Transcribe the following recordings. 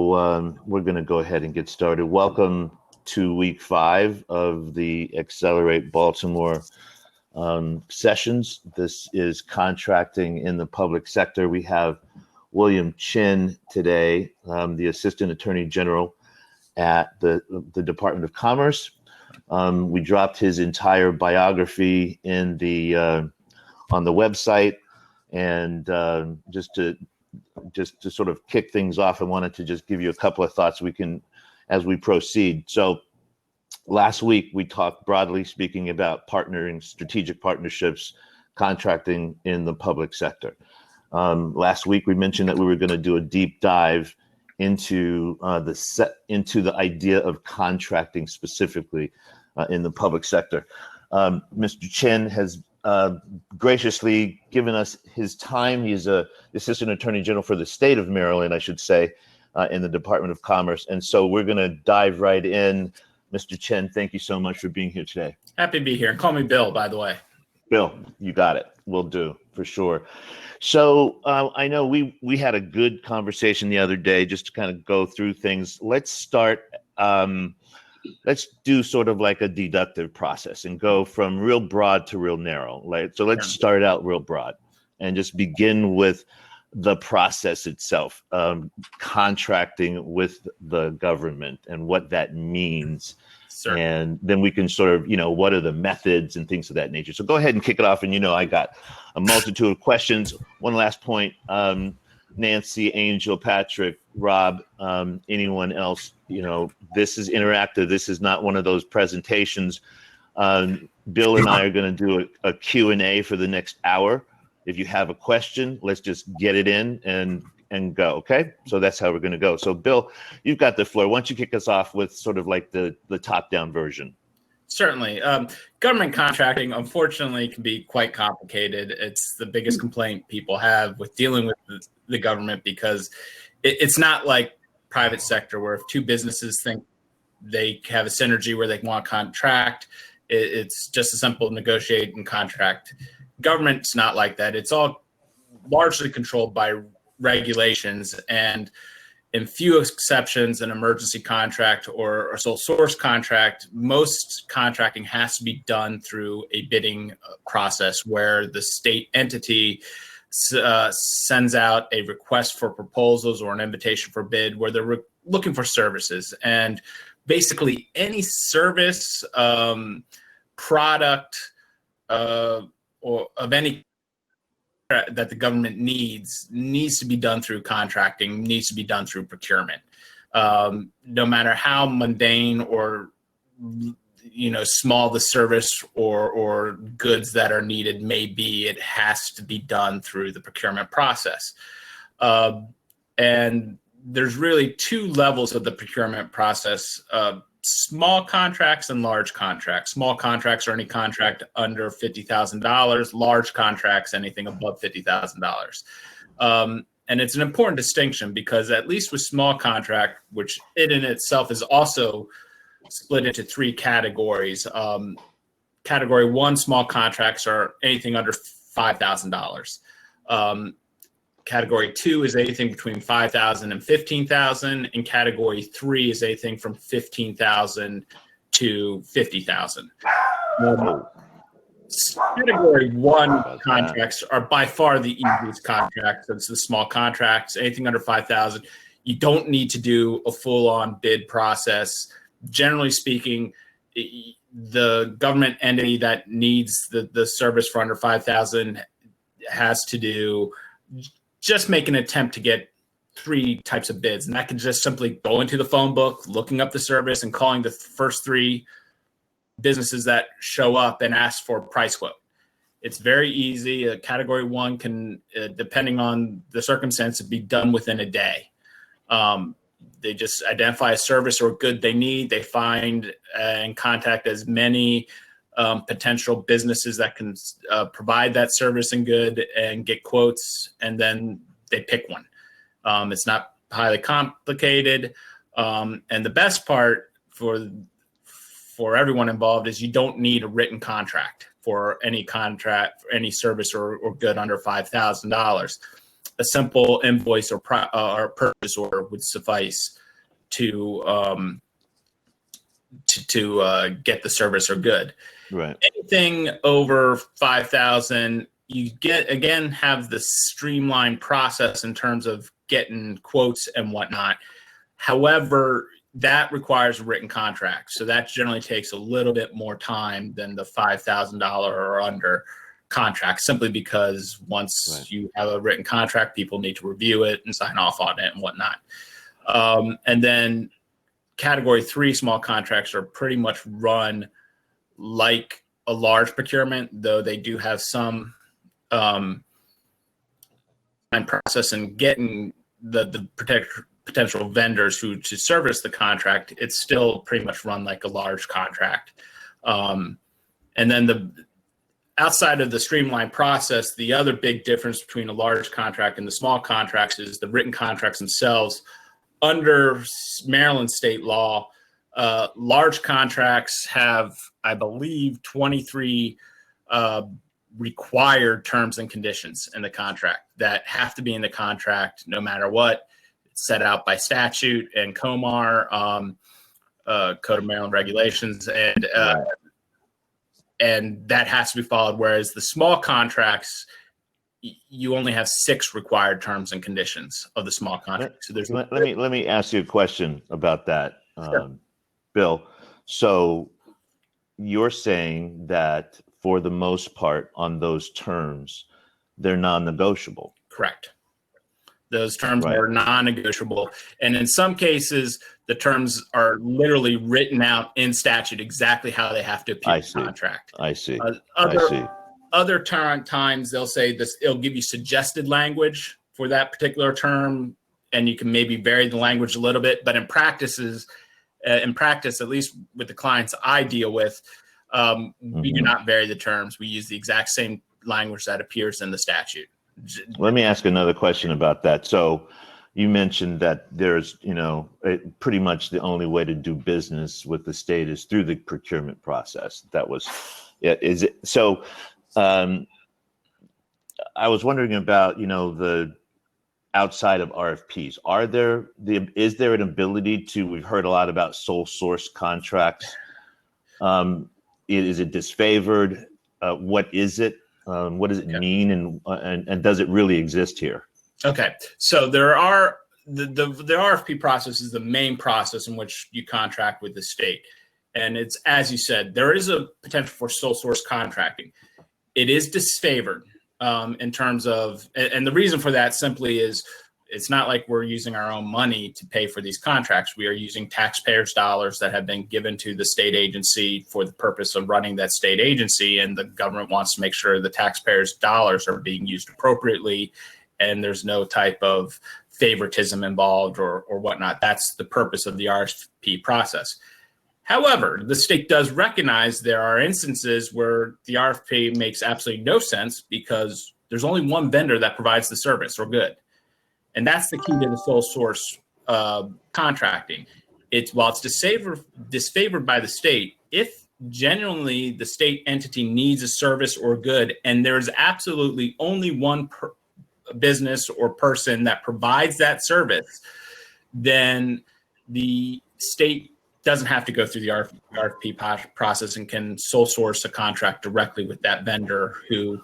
We're going to go ahead and get started. Welcome to week 5 of the Accelerate Baltimore sessions. This is contracting in the public sector. We have William Chin today, the Assistant Attorney General at the Department of Commerce. We dropped his entire biography in the on the website, and just to sort of kick things off, I wanted to just give you a couple of thoughts we can as we proceed. So last week we talked broadly speaking about partnering, strategic partnerships, contracting in the public sector. Last week we mentioned that we were going to do a deep dive into the idea of contracting specifically in the public sector. Mr. Chin has graciously given us his time. He's a Assistant Attorney General for the state of Maryland, I should say, in the Department of Commerce. And so we're going to dive right in. Mr. Chin, thank you so much for being here today. Happy to be here. Call me Bill, by the way. Bill, you got it. Will do, for sure. So I know we had a good conversation the other day just to kind of go through things. Let's start. Let's do sort of like a deductive process and go from real broad to real narrow. Right? So let's start out real broad and just begin with the process itself, contracting with the government and what that means. Certainly. And then we can sort of, what are the methods and things of that nature. So go ahead and kick it off. And, I got a multitude of questions. One last point, Nancy, Angel, Patrick, Rob, anyone else, this is interactive. This is not one of those presentations. Bill and I are going to do a Q&A for the next hour. If you have a question, let's just get it in and go. Okay. So that's how we're going to go. So Bill, you've got the floor. Why don't you kick us off with sort of like the top down version? Certainly. Government contracting, unfortunately, can be quite complicated. It's the biggest complaint people have with dealing with the government, because it's not like private sector where if two businesses think they have a synergy where they want to contract, it's just as simple to negotiate and contract. Government's not like that. It's all largely controlled by regulations, and in few exceptions, an emergency contract or a sole source contract, most contracting has to be done through a bidding process where the state entity sends out a request for proposals or an invitation for bid where they're looking for services. And basically any service, product, or of any that the government needs to be done through contracting, needs to be done through procurement. No matter how mundane or small the service or goods that are needed may be, it has to be done through the procurement process. And there's really two levels of the procurement process. Small contracts and large contracts. Small contracts are any contract under $50,000. Large contracts, anything above $50,000. And it's an important distinction because at least with small contract, which it in itself is also split into 3 categories. Category 1, small contracts are anything under $5,000. Category 2 is anything between $5,000 and $15,000, and Category 3 is anything from $15,000 to $50,000. Category 1 contracts are by far the easiest contracts. It's the small contracts, anything under $5,000. You don't need to do a full-on bid process. Generally speaking, the government entity that needs the service for under $5,000 has to do just make an attempt to get 3 types of bids. And that can just simply go into the phone book, looking up the service and calling the first 3 businesses that show up and ask for a price quote. It's very easy. A Category 1 can, depending on the circumstance, be done within a day. They just identify a service or good they need. They find and contact as many potential businesses that can provide that service and good and get quotes, and then they pick one. It's not highly complicated. And the best part for everyone involved is you don't need a written contract for any contract, for any service or good under $5,000. a simple invoice or purchase order would suffice to get the service or good. Right. Anything over 5,000, you have the streamlined process in terms of getting quotes and whatnot. However, that requires a written contract. So that generally takes a little bit more time than the $5,000 or under contract, simply because once you have a written contract, people need to review it and sign off on it and whatnot. And then category 3 small contracts are pretty much run like a large procurement, though they do have some process in getting the potential vendors who to service the contract. It's still pretty much run like a large contract. And then outside of the streamlined process, the other big difference between a large contract and the small contracts is the written contracts themselves. Under Maryland state law, large contracts have, I believe, 23 required terms and conditions in the contract that have to be in the contract no matter what. It's set out by statute and COMAR, Code of Maryland Regulations, and that has to be followed. Whereas the small contracts, you only have 6 required terms and conditions of the small contract. So there's let me ask you a question about that, Sure. Bill. So you're saying that for the most part on those terms, they're non-negotiable. Correct. Those terms are non-negotiable. And in some cases, the terms are literally written out in statute exactly how they have to appear in the contract. I see. Other times they'll say this, it'll give you suggested language for that particular term, and you can maybe vary the language a little bit. But in practice, at least with the clients I deal with, we do not vary the terms. We use the exact same language that appears in the statute. Let me ask another question about that. So you mentioned that there's, pretty much the only way to do business with the state is through the procurement process. Is it? So I was wondering about, the outside of RFPs. Is there an ability to, we've heard a lot about sole source contracts. Is it disfavored? What is it? What does it mean, and does it really exist here? Okay, so the RFP process is the main process in which you contract with the state, and it's, as you said, there is a potential for sole source contracting. It is disfavored in terms of, and the reason for that simply is it's not like we're using our own money to pay for these contracts. We are using taxpayers' dollars that have been given to the state agency for the purpose of running that state agency. And the government wants to make sure the taxpayers' dollars are being used appropriately and there's no type of favoritism involved or whatnot. That's the purpose of the RFP process. However, the state does recognize there are instances where the RFP makes absolutely no sense because there's only one vendor that provides the service or good. And that's the key to the sole source contracting. While it's disfavored by the state, if genuinely the state entity needs a service or good, and there's absolutely only one business or person that provides that service, then the state doesn't have to go through the RFP process and can sole source a contract directly with that vendor who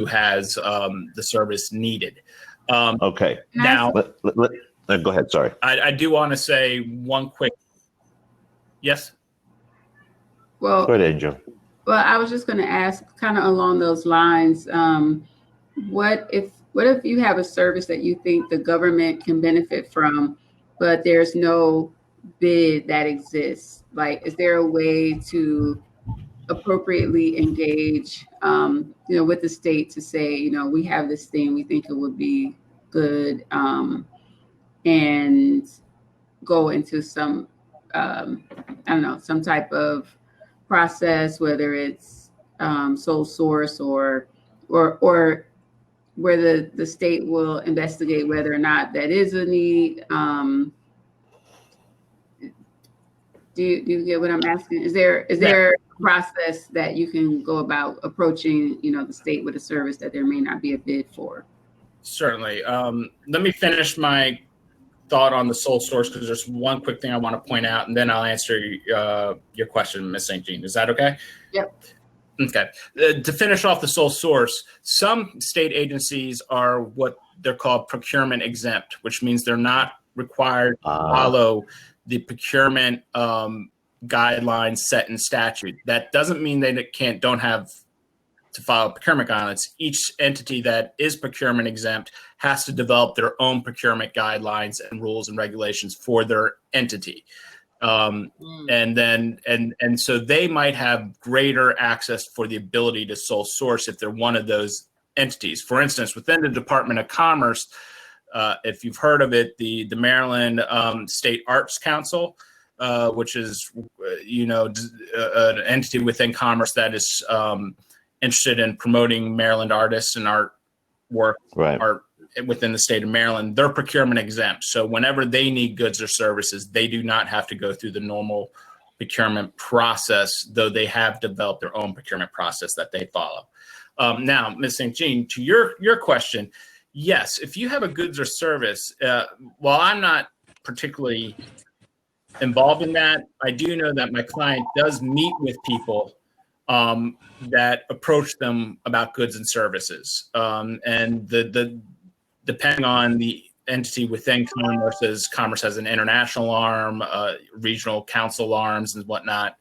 has the service needed. Okay. Now, go ahead. Sorry. I do want to say one quick. Yes. Well, go ahead, Angel. Well, I was just going to ask, kind of along those lines. What if you have a service that you think the government can benefit from, but there's no bid that exists? Like, is there a way to appropriately engage, with the state to say, we have this thing, we think it would be good, and go into some, some type of process, whether it's sole source or where the state will investigate whether or not that is a need. Do you get what I'm asking? Is there a process that you can go about approaching, the state with a service that there may not be a bid for? Certainly. Let me finish my thought on the sole source because there's one quick thing I want to point out, and then I'll answer your question, Ms. St. Jean. Is that okay? Yep. Okay. To finish off the sole source, some state agencies are what they're called procurement exempt, which means they're not required to follow the procurement guidelines set in statute. That doesn't mean they don't have to follow procurement guidelines. Each entity that is procurement exempt has to develop their own procurement guidelines and rules and regulations for their entity. And so they might have greater access for the ability to sole source if they're one of those entities. For instance, within the Department of Commerce, if you've heard of it, the Maryland State Arts Council, which is, an entity within Commerce that is interested in promoting Maryland artists and art work, art within the state of Maryland, they're procurement exempt. So whenever they need goods or services, they do not have to go through the normal procurement process, though they have developed their own procurement process that they follow. Now, Ms. St. Jean, to your question, yes, if you have a goods or service, while I'm not particularly involved in that, I do know that my client does meet with people that approach them about goods and services. And depending on the entity within Commerce has an international arm, regional council arms and whatnot.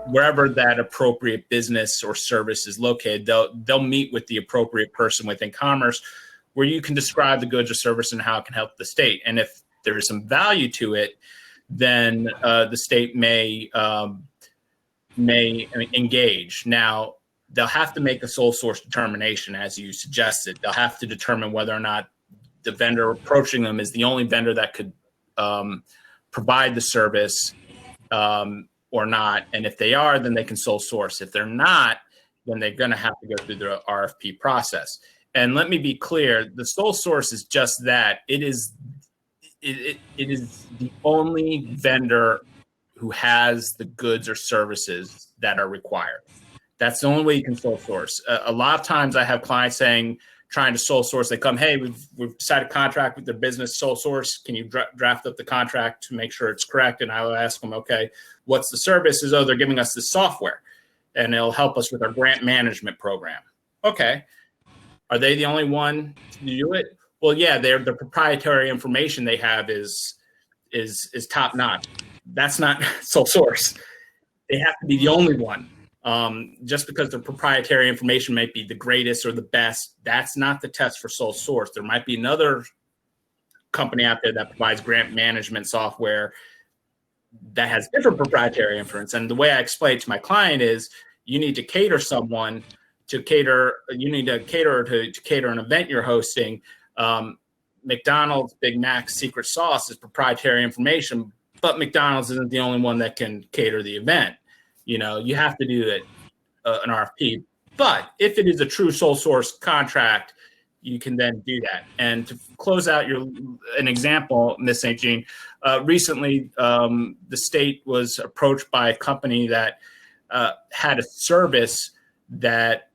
Wherever that appropriate business or service is located, they'll meet with the appropriate person within Commerce where you can describe the goods or service and how it can help the state. And if there is some value to it, then the state may engage. Now, they'll have to make a sole source determination, as you suggested. They'll have to determine whether or not the vendor approaching them is the only vendor that could provide the service or not. And if they are, then they can sole source. If they're not, then they're going to have to go through the RFP process. And let me be clear, the sole source is just that. It is the only vendor who has the goods or services that are required. That's the only way you can sole source. A lot of times I have clients trying to sole source. They come, hey, we've decided to contract with their business sole source. Can you draft up the contract to make sure it's correct? And I will ask them, okay, what's the service? Is, they're giving us this software and it'll help us with our grant management program. Okay. Are they the only one to do it? Well, yeah, the proprietary information they have is top notch. That's not sole source. They have to be the only one. Just because their proprietary information might be the greatest or the best, that's not the test for sole source. There might be another company out there that provides grant management software that has different proprietary information. And the way I explain it to my client is you need to cater someone to cater, you need to cater to cater an event you're hosting. McDonald's Big Mac secret sauce is proprietary information, but McDonald's isn't the only one that can cater the event. You have to do it, an RFP. But if it is a true sole source contract, you can then do that. And to close out an example, Ms. St. Jean, recently the state was approached by a company that had a service that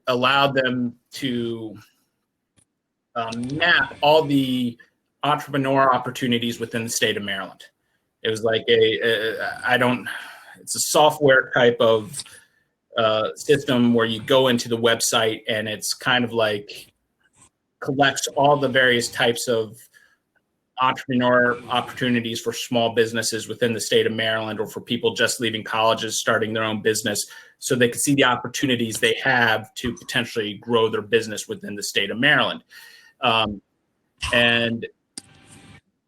allowed them to map all the entrepreneur opportunities within the state of Maryland. It was like it's a software type of system where you go into the website and it's kind of like collects all the various types of entrepreneur opportunities for small businesses within the state of Maryland or for people just leaving colleges, starting their own business, so they can see the opportunities they have to potentially grow their business within the state of Maryland. And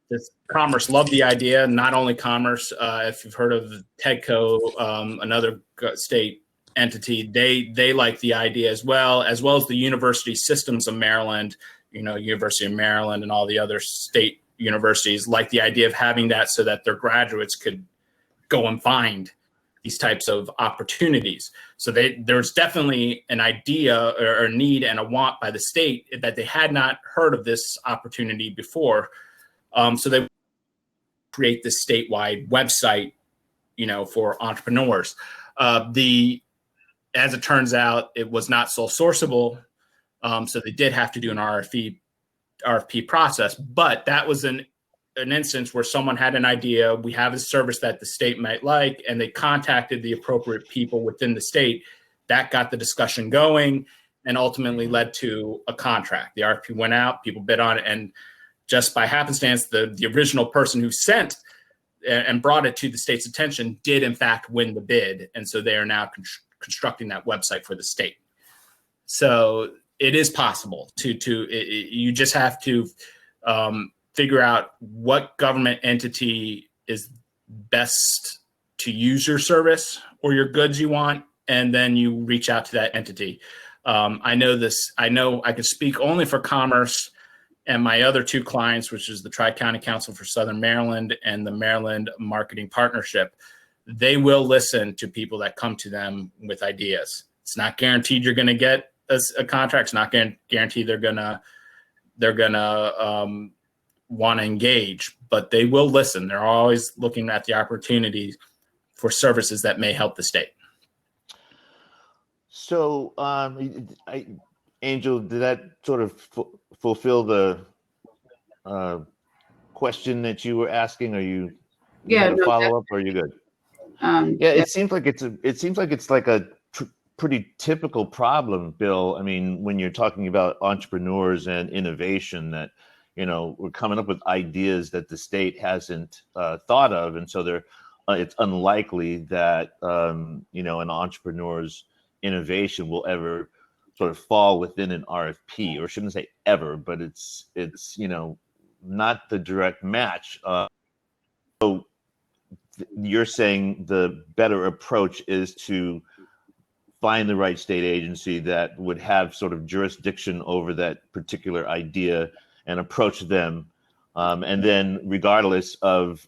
this Commerce loved the idea. Not only Commerce, if you've heard of TEDCO, another state entity, they like the idea as well as the university systems of Maryland, University of Maryland and all the other state universities like the idea of having that so that their graduates could go and find these types of opportunities. So there's definitely an idea or a need and a want by the state that they had not heard of this opportunity before. So they create this statewide website, for entrepreneurs. As it turns out, it was not sole sourceable So they did have to do an RFP process, but that was an instance where someone had an idea. We have a service that the state might like, and they contacted the appropriate people within the state. That got the discussion going and ultimately led to a contract. The RFP went out, people bid on it, and just by happenstance, the original person who sent and brought it to the state's attention did in fact win the bid, and so they are now constructing that website for the state. So it is possible you just have to figure out what government entity is best to use your service or your goods you want, and then you reach out to that entity. I know I can speak only for Commerce and my other two clients, which is the Tri-County Council for Southern Maryland and the Maryland Marketing Partnership. They will listen to people that come to them with ideas. It's not guaranteed you're going to get a contract. It's not guaranteed they're gonna want to engage, but they will listen. They're always looking at the opportunities for services that may help the state. So, Angel, did that sort of fulfill the question that you were asking? Are you follow up? Or are you good? It seems like it's like a pretty typical problem, Bill. I mean, when you're talking about entrepreneurs and innovation, that we're coming up with ideas that the state hasn't thought of, and so it's unlikely that an entrepreneur's innovation will ever sort of fall within an RFP, or shouldn't say ever, but it's not the direct match. So you're saying the better approach is to find the right state agency that would have sort of jurisdiction over that particular idea and approach them. And then regardless of,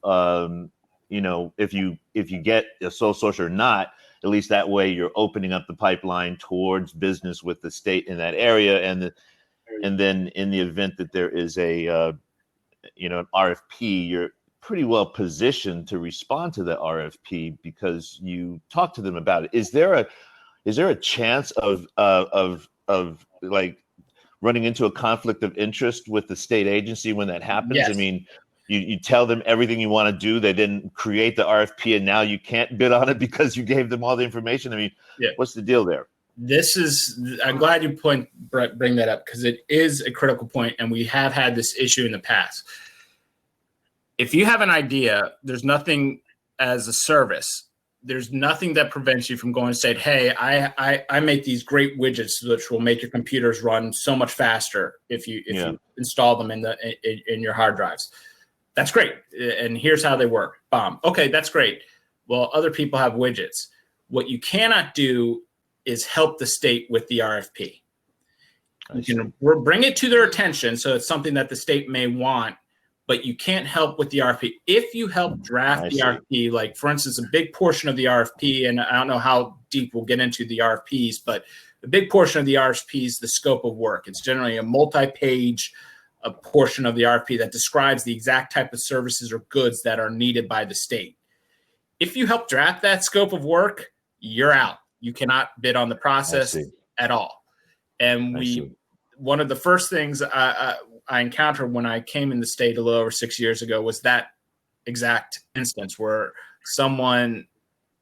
if you get a sole source or not, at least that way you're opening up the pipeline towards business with the state in that area. And then in the event that there is an RFP, you're pretty well positioned to respond to the RFP because you talk to them about it. Is there a chance of like running into a conflict of interest with the state agency when that happens? Yes. I mean, you tell them everything you want to do. They didn't create the RFP, and now you can't bid on it because you gave them all the information. I mean, What's the deal there? I'm glad you bring that up, because it is a critical point, and we have had this issue in the past. If you have an idea, there's nothing as a service. There's nothing that prevents you from going and saying, hey, I make these great widgets which will make your computers run so much faster if you install them in your hard drives. That's great. And here's how they work. Bomb. Okay, that's great. Well, other people have widgets. What you cannot do is help the state with the RFP. You can bring it to their attention, so it's something that the state may want, but you can't help with the RFP. If you help draft the RFP, like for instance, a big portion of the RFP, and I don't know how deep we'll get into the RFPs, but a big portion of the RFP is the scope of work. It's generally a multi-page portion of the RFP that describes the exact type of services or goods that are needed by the state. If you help draft that scope of work, you're out. You cannot bid on the process at all. And one of the first things I encountered when I came in the state a little over 6 years ago was that exact instance where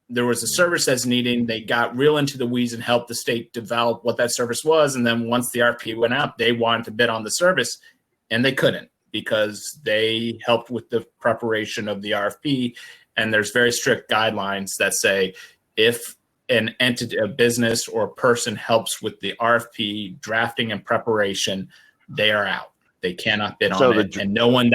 there was a service that's needed. They got real into the weeds and helped the state develop what that service was. And then once the RFP went out, they wanted to bid on the service, and they couldn't because they helped with the preparation of the RFP. And there's very strict guidelines that say if an entity, a business or a person helps with the RFP drafting and preparation, they are out. They cannot bid on it, and no one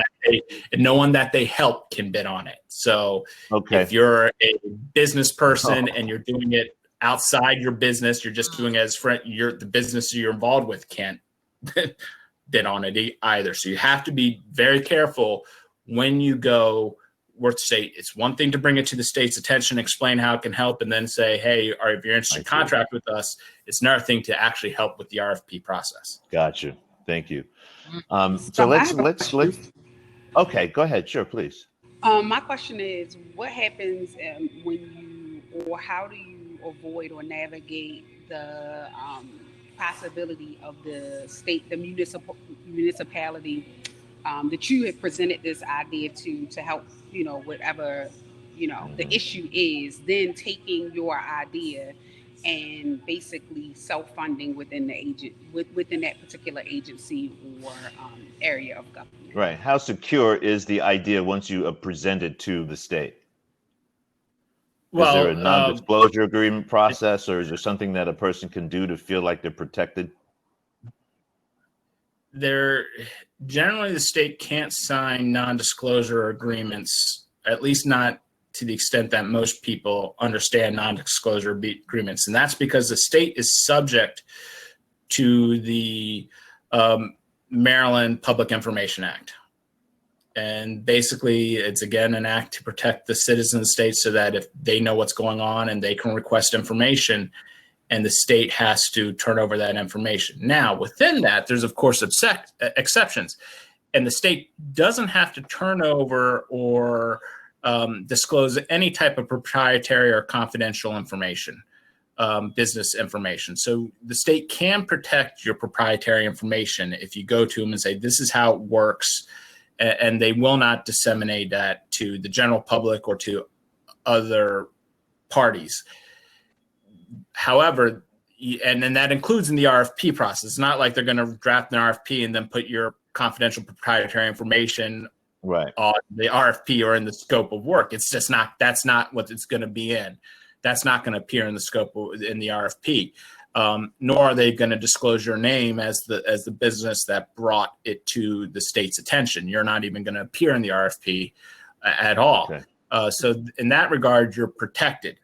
that they help can bid on it. So if you're a business person and you're doing it outside your business, you're just doing it as the business you're involved with can't bid on it either. So you have to be very careful when you go. It's one thing to bring it to the state's attention, explain how it can help, and then say, hey, if you're interested in contract with us, it's another thing to actually help with the RFP process. Gotcha. Thank you. So let's okay, go ahead. Sure, please. My question is, what happens how do you avoid or navigate the possibility of the municipality that you have presented this idea to help, whatever, the issue is, then taking your idea and basically self-funding within that particular agency or area of government. Right. How secure is the idea once you present it to the state? Is there a non-disclosure agreement process, or is there something that a person can do to feel like they're protected? Generally, the state can't sign non-disclosure agreements, at least not to the extent that most people understand non-disclosure agreements. And that's because the state is subject to the Maryland Public Information Act. And basically, it's, again, an act to protect the citizens of the state so that if they know what's going on and they can request information, and the state has to turn over that information. Now, within that, there's, of course, exceptions. And the state doesn't have to turn over or disclose any type of proprietary or confidential information, business information. So the state can protect your proprietary information if you go to them and say, this is how it works, and they will not disseminate that to the general public or to other parties. However, and then that includes in the RFP process. It's not like they're going to draft an RFP and then put your confidential proprietary information right on the RFP or in the scope of work. It's just not, that's not what it's going to be in. That's not going to appear in the scope in the RFP. Nor are they going to disclose your name as the business that brought it to the state's attention. You're not even going to appear in the RFP at all. Okay. So in that regard, you're protected.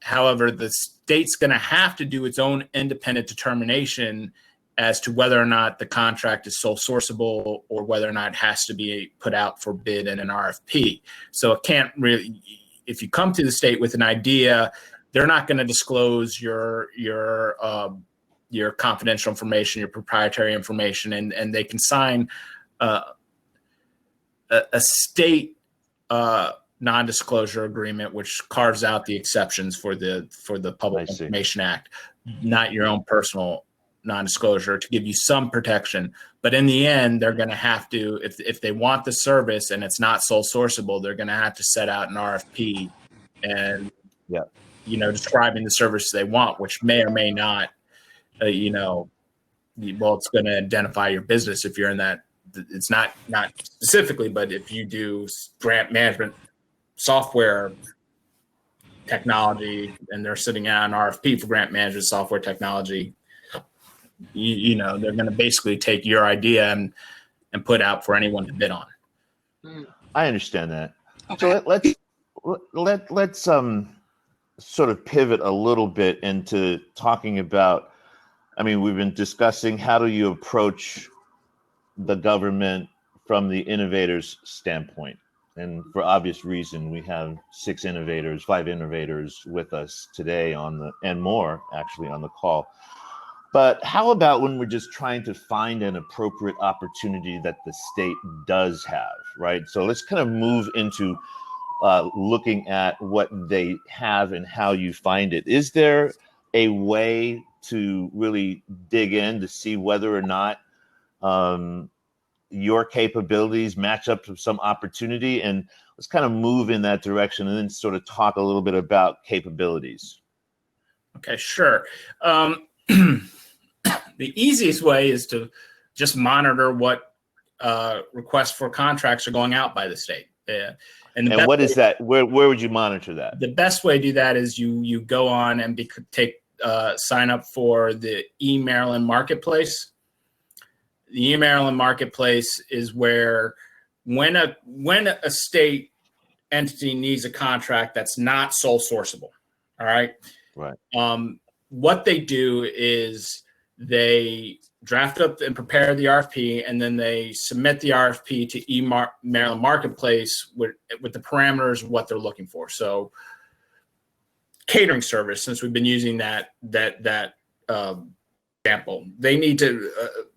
However, the state's going to have to do its own independent determination as to whether or not the contract is sole sourceable or whether or not it has to be put out for bid in an RFP. So it can't really, if you come to the state with an idea, they're not going to disclose your confidential information, your proprietary information, and they can sign a state non-disclosure agreement, which carves out the exceptions for the Public Information Act, not your own personal non-disclosure, to give you some protection. But in the end, they're going to have to, if they want the service and it's not sole sourceable, they're going to have to set out an RFP and describing the service they want, which may or may not, well, it's going to identify your business if you're in that. It's not specifically, but if you do grant management software technology and they're sitting out an RFP for grant management software technology, they're going to basically take your idea and put out for anyone to bid on. I understand that. Okay. So let's sort of pivot a little bit into talking about, we've been discussing how do you approach the government from the innovator's standpoint. And for obvious reason, we have 5 innovators with us today and more actually on the call. But how about when we're just trying to find an appropriate opportunity that the state does have, right? So let's kind of move into looking at what they have and how you find it. Is there a way to really dig in to see whether or not your capabilities match up to some opportunity? And let's kind of move in that direction and then sort of talk a little bit about capabilities. Okay, sure. The easiest way is to just monitor what requests for contracts are going out by the state. And what is that? Where would you monitor that? The best way to do that is you go on and sign up for the eMaryland Marketplace. The eMaryland Marketplace is where when a state entity needs a contract that's not sole sourceable, all right? Right. What they do is they draft up and prepare the RFP, and then they submit the RFP to eMaryland Marketplace with the parameters of what they're looking for. So, catering service, since we've been using that example, they need to.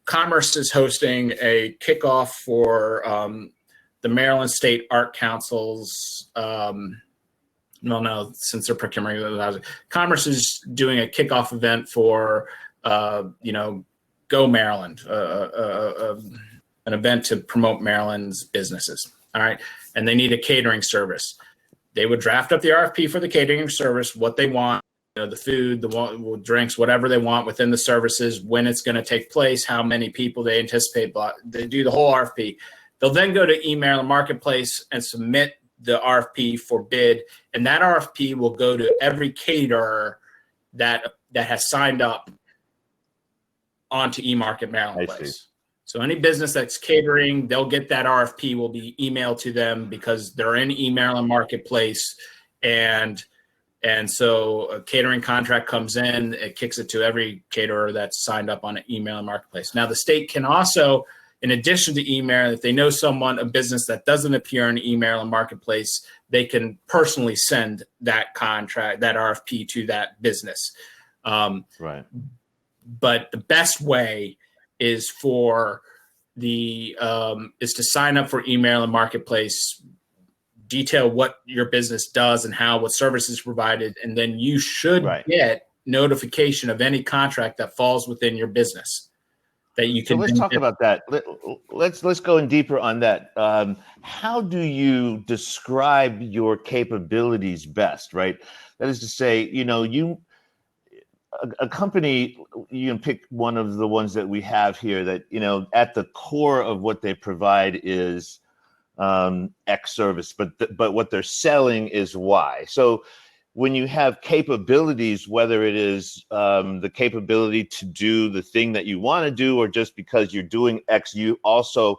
Commerce is hosting a kickoff for the Maryland State Art Council's. Since they're procurement, Commerce is doing a kickoff event for Go Maryland, an event to promote Maryland's businesses. All right. And they need a catering service. They would draft up the RFP for the catering service, what they want, the food, the drinks, whatever they want within the services, when it's going to take place, how many people they anticipate. They do the whole RFP. They'll then go to email and marketplace and submit the RFP for bid. And that RFP will go to every caterer that has signed up onto eMarket Maryland Place. So any business that's catering, they'll get that RFP will be emailed to them because they're in email and marketplace. And so a catering contract comes in, it kicks it to every caterer that's signed up on an email and marketplace. Now the state can also, in addition to email, if they know a business that doesn't appear in email and marketplace, they can personally send that contract, that RFP to that business. Right. But the best way is for is to sign up for email and marketplace, detail what your business does and what services provided, and then you should get notification of any contract that falls within your business that you can. So let's talk about that. Let's go in deeper on that. How do you describe your capabilities best? Right. That is to say, a company, you can pick one of the ones that we have here that, at the core of what they provide is X service, but what they're selling is Y. So when you have capabilities, whether it is the capability to do the thing that you want to do, or just because you're doing X, you also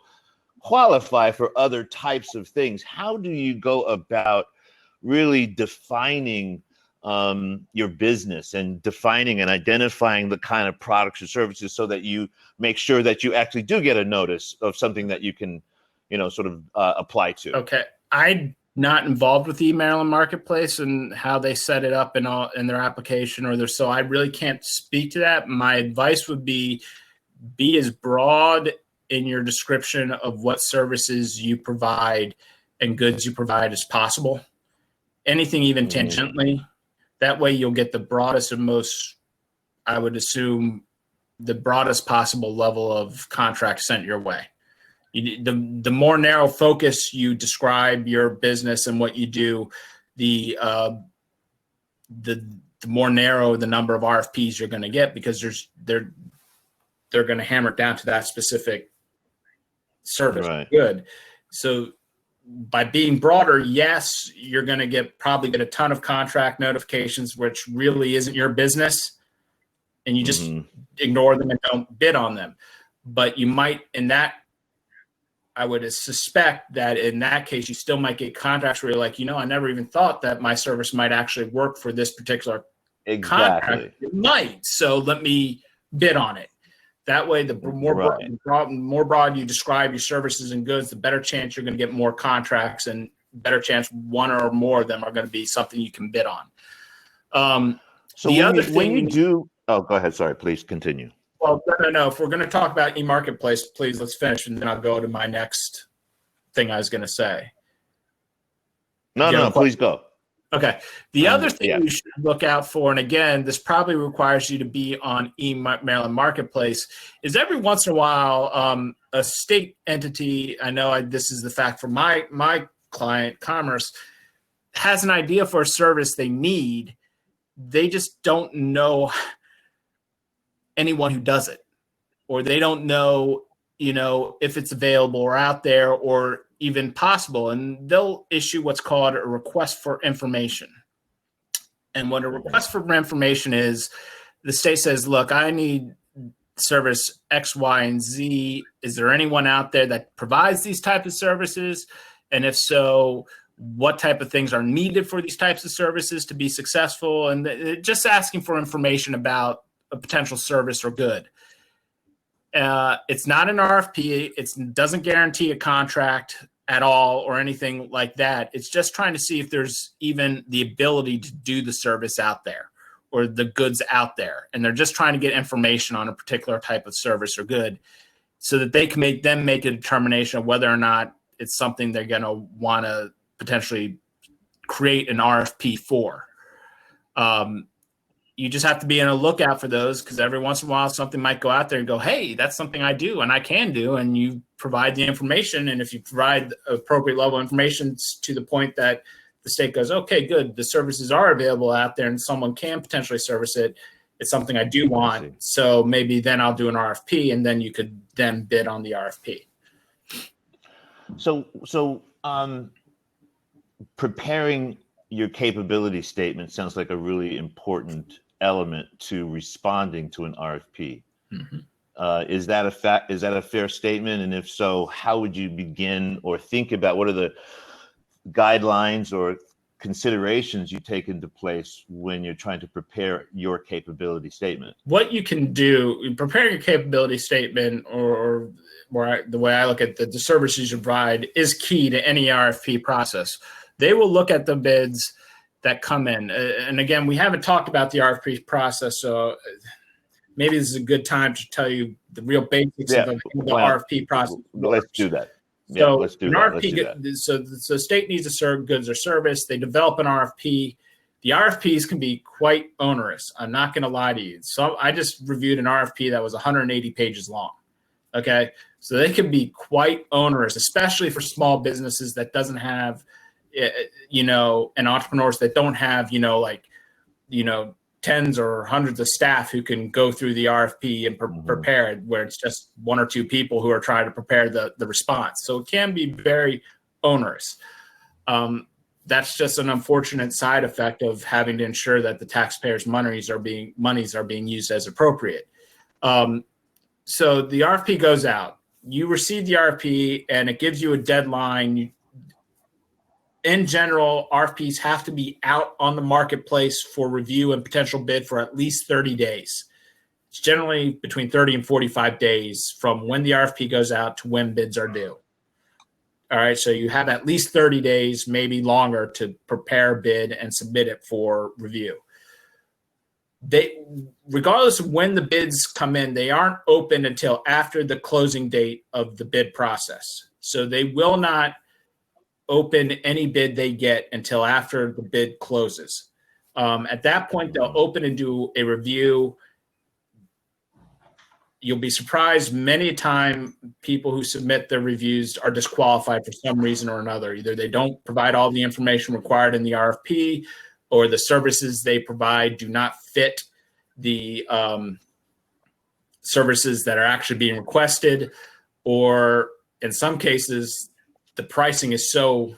qualify for other types of things. How do you go about really defining your business and defining and identifying the kind of products or services so that you make sure that you actually do get a notice of something that you can, sort of apply to? Okay. I'm not involved with email and marketplace and how they set it up in their application so I really can't speak to that. My advice would be as broad in your description of what services you provide and goods you provide as possible. Anything even tangentially. That way you'll get the broadest and most, I would assume, the broadest possible level of contract sent your way. The more narrow focus you describe your business and what you do, the more narrow the number of RFPs you're going to get, because they're going to hammer it down to that specific service. Right. Good. So by being broader, yes, you're going to probably get a ton of contract notifications, which really isn't your business, and you just ignore them and don't bid on them. But you might, I would suspect that in that case, you still might get contracts where you're like, I never even thought that my service might actually work for this particular contract. It might. So let me bid on it. That way, the more broad you describe your services and goods, the better chance you're going to get more contracts, and better chance one or more of them are going to be something you can bid on. So when you do, go ahead. Sorry, please continue. Well, no. If we're going to talk about eMarketplace, please let's finish, and then I'll go to my next thing I was going to say. No, please go. Okay. The other thing you should look out for, and again, this probably requires you to be on Maryland Marketplace, is every once in a while, a state entity, I know this is the fact for my client, Commerce, has an idea for a service they need. They just don't know anyone who does it, or they don't know, if it's available or out there or even possible, and they'll issue what's called a request for information. And what a request for information is, the state says, look, I need service X, Y, and Z. Is there anyone out there that provides these types of services? And if so, what type of things are needed for these types of services to be successful? And just asking for information about a potential service or good. It's not an RFP. It doesn't guarantee a contract at all or anything like that. It's just trying to see if there's even the ability to do the service out there or the goods out there. And they're just trying to get information on a particular type of service or good so that they can make a determination of whether or not it's something they're going to want to potentially create an RFP for. you just have to be on a lookout for those, because every once in a while something might go out there and go, hey, that's something I do and I can do. And you provide the information. And if you provide appropriate level of information to the point that the state goes, okay, good, the services are available out there and someone can potentially service it, it's something I do want. So maybe then I'll do an RFP, and then you could then bid on the RFP. So preparing your capability statement sounds like a really important element to responding to an RFP. Mm-hmm. Is that a fair statement? And if so, how would you begin or think about what are the guidelines or considerations you take into place when you're trying to prepare your capability statement? What you can do, preparing your capability statement, or the way I look at the services you provide, is key to any RFP process. They will look at the bids that come in. And again, we haven't talked about the RFP process, so maybe this is a good time to tell you the real basics of the RFP process. Let's do that. So let's do that. So the state needs a certain goods or service. They develop an RFP. The RFPs can be quite onerous. I'm not going to lie to you. So I just reviewed an RFP that was 180 pages long. Okay. So they can be quite onerous, especially for small businesses that doesn't have, and entrepreneurs that don't have, tens or hundreds of staff who can go through the RFP and prepare it, where it's just one or two people who are trying to prepare the response. So it can be very onerous. That's just an unfortunate side effect of having to ensure that the taxpayers' monies are being used as appropriate. So the RFP goes out. You receive the RFP, and it gives you a deadline. In general, RFPs have to be out on the marketplace for review and potential bid for at least 30 days. It's generally between 30 and 45 days from when the RFP goes out to when bids are due. All right, so you have at least 30 days, maybe longer, to prepare a bid and submit it for review. Regardless of when the bids come in, they aren't open until after the closing date of the bid process. So they will not open any bid they get until after the bid closes. At that point, they'll open and do a review. You'll be surprised many a time people who submit their reviews are disqualified for some reason or another. Either they don't provide all the information required in the RFP, or the services they provide do not fit the services that are actually being requested, or in some cases, the pricing is so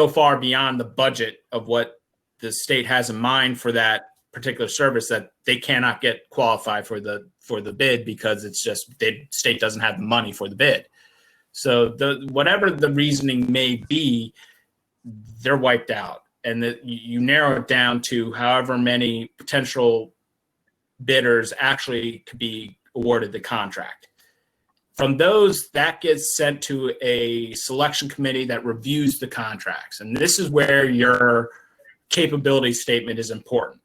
far beyond the budget of what the state has in mind for that particular service that they cannot get qualified for the bid, because it's just the state doesn't have the money for the bid. So whatever the reasoning may be, they're wiped out, and you narrow it down to however many potential bidders actually could be awarded the contract. From those, that gets sent to a selection committee that reviews the contracts. And this is where your capability statement is important.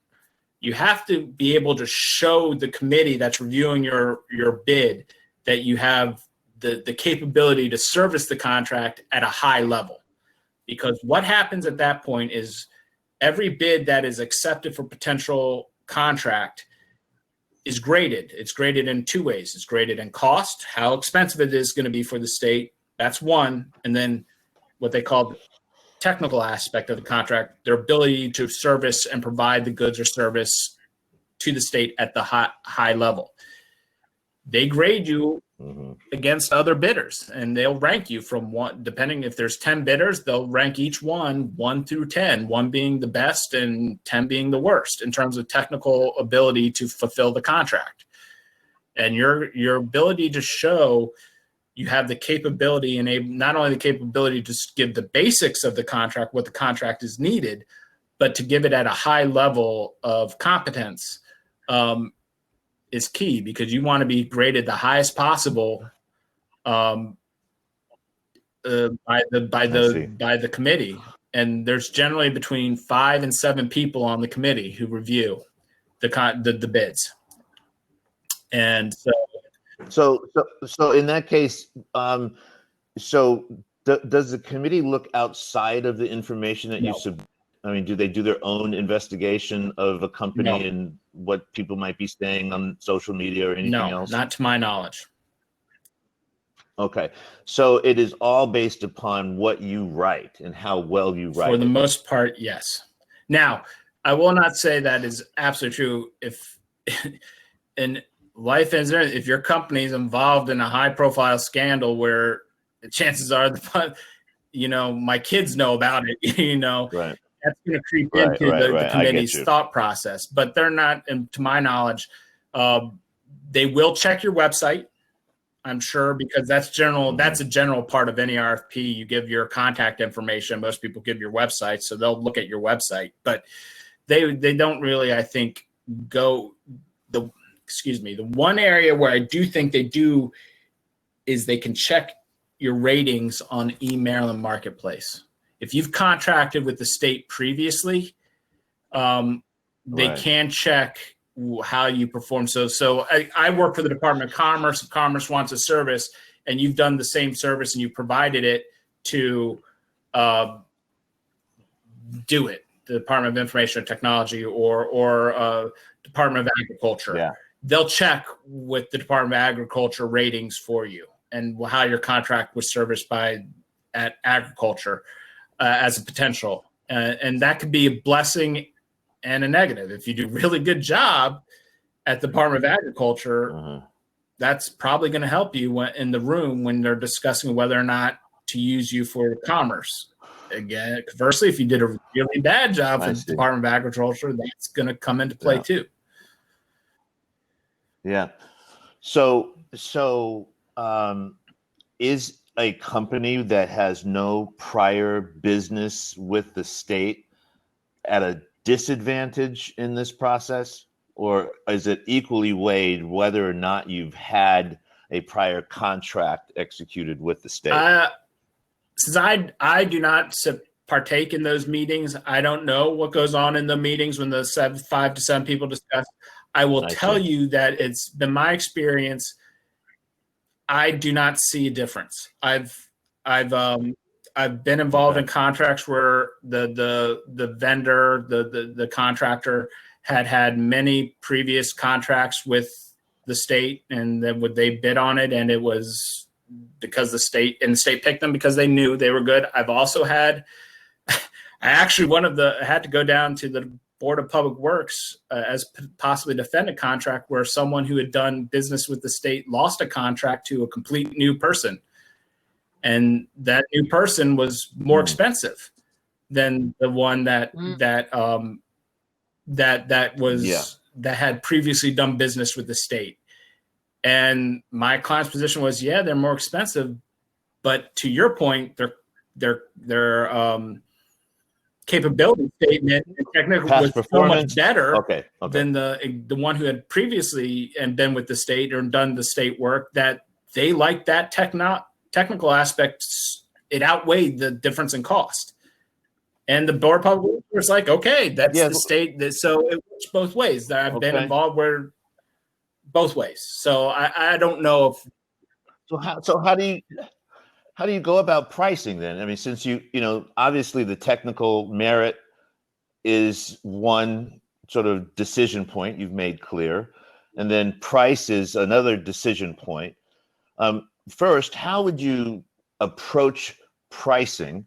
You have to be able to show the committee that's reviewing your bid that you have the capability to service the contract at a high level. Because what happens at that point is every bid that is accepted for potential contract is graded. It's graded in two ways. It's graded in cost, how expensive it is going to be for the state. That's one. And then what they call the technical aspect of the contract, their ability to service and provide the goods or service to the state at the high level. They grade you against other bidders, and they'll rank you from one, depending if there's 10 bidders, they'll rank each one 1 through 10, 1 being the best and 10 being the worst in terms of technical ability to fulfill the contract. And your ability to show you have the capability, and not only the capability to give the basics of the contract, what the contract is needed, but to give it at a high level of competence, is key, because you want to be graded the highest possible by the committee. And there's generally between 5 and 7 people on the committee who review the bids. And so in that case, does the committee look outside of the information that you submit I mean, do they do their own investigation of a company No. and what people might be saying on social media or anything No, else? not to my knowledge. Okay. So it is all based upon what you write and how well you write For the it. most part, yes. Now, I will not say that is absolutely true. If in life incident, if your company is involved in a high-profile scandal where the chances are my kids know about it, Right. that's going to creep Right, into right, the right. I get committee's you. thought process. But they're not, and to my knowledge, they will check your website, I'm sure, because that's general. Mhm. That's a general part of any RFP. You give your contact information. Most people give your website, so they'll look at your website. But they don't really, I think, go the one area where I do think they do is they can check your ratings on eMaryland Marketplace. If you've contracted with the state previously, they Right. can check how you perform. So I work for the Department of Commerce. If Commerce wants a service and you've done the same service and you provided it to do it, the Department of Information and Technology or Department of Agriculture, Yeah. they'll check with the Department of Agriculture ratings for you and how your contract was serviced at agriculture as a potential. And that could be a blessing and a negative. If you do a really good job at the Department of Agriculture, Uh-huh. that's probably going to help you in the room when they're discussing whether or not to use you for commerce. Again, conversely, if you did a really bad job for the Department of Agriculture, that's going to come into play too. Yeah. So is a company that has no prior business with the state at a disadvantage in this process, or is it equally weighed whether or not you've had a prior contract executed with the state? Since I do not partake in those meetings, I don't know what goes on in the meetings when the 5 to 7 people discuss. I will tell you that it's been my experience. I do not see a difference. I've been involved in contracts where the vendor, the contractor had many previous contracts with the state, and then would they bid on it, and it was because the state picked them because they knew they were good. I've also had, I had to go down to the Board of Public Works as possibly defend a contract where someone who had done business with the state lost a contract to a complete new person. And that new person was more expensive than the one that had previously done business with the state. And my client's position was, yeah, they're more expensive, but to your point, their capability statement and technical was so much better than the one who had previously and been with the state or done the state work, that they liked that technical aspect. It outweighed the difference in cost. And the Board of Public Works was like, okay, that's the state. So it works both ways. I've been involved where both ways. So I don't know if. So how do you go about pricing then? I mean, since obviously the technical merit is one sort of decision point you've made clear, and then price is another decision point. First, how would you approach pricing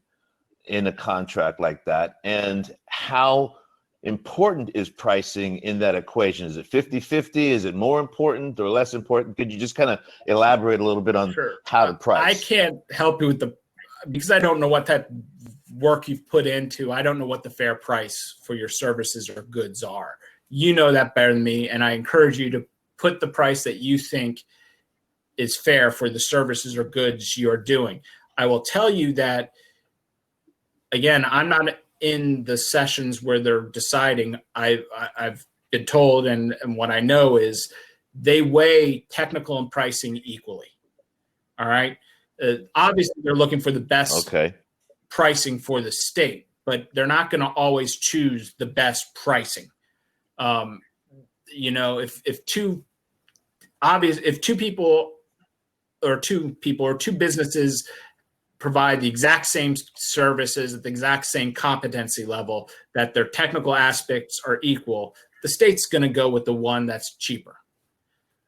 in a contract like that? And how important is pricing in that equation? Is it 50-50? Is it more important or less important? Could you just kind of elaborate a little bit on how to price? I can't help you because I don't know what type of work you've put into. I don't know what the fair price for your services or goods are. You know that better than me, and I encourage you to put the price that you think is fair for the services or goods you're doing. I will tell you that, again, I'm not in the sessions where they're deciding. I've been told, and what I know is they weigh technical and pricing equally. All right. Obviously, they're looking for the best pricing for the state, but they're not going to always choose the best pricing. If two people or two businesses provide the exact same services at the exact same competency level, that their technical aspects are equal, the state's going to go with the one that's cheaper.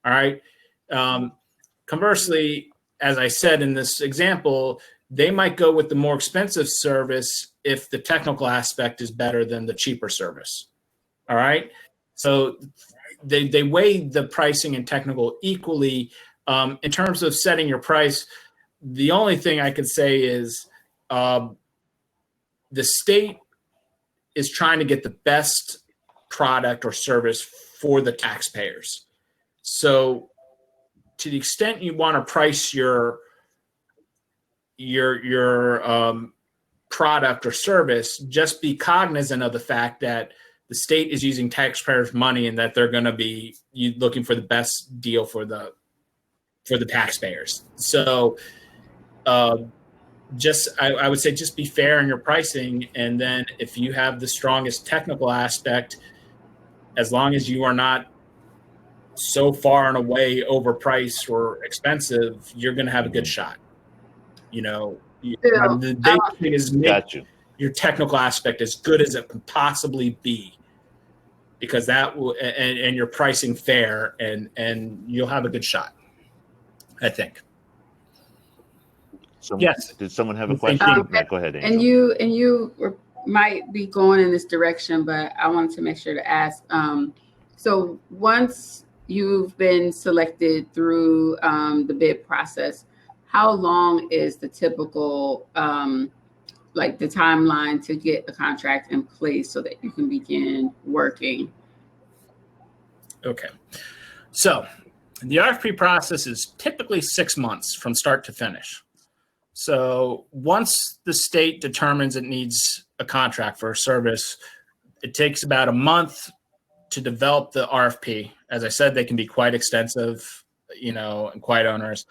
All right. Conversely, as I said in this example, they might go with the more expensive service if the technical aspect is better than the cheaper service. All right. So they weigh the pricing and technical equally. In terms of setting your price, the only thing I could say is the state is trying to get the best product or service for the taxpayers. So to the extent you want to price your product or service, just be cognizant of the fact that the state is using taxpayers' money and that they're going to be looking for the best deal for the taxpayers. So I would say just be fair in your pricing, and then if you have the strongest technical aspect, as long as you are not so far and away overpriced or expensive, you're going to have a good shot. The big thing is make your technical aspect as good as it can possibly be, because that will, and your pricing fair, and you'll have a good shot, I think. Yes. Did someone have a question? Go ahead, Angel. And you might be going in this direction, but I wanted to make sure to ask. So once you've been selected through the bid process, how long is the typical, like the timeline to get a contract in place so that you can begin working? Okay. So the RFP process is typically 6 months from start to finish. So once the state determines it needs a contract for a service, it takes about a month to develop the RFP. As I said, they can be quite extensive, and quite onerous.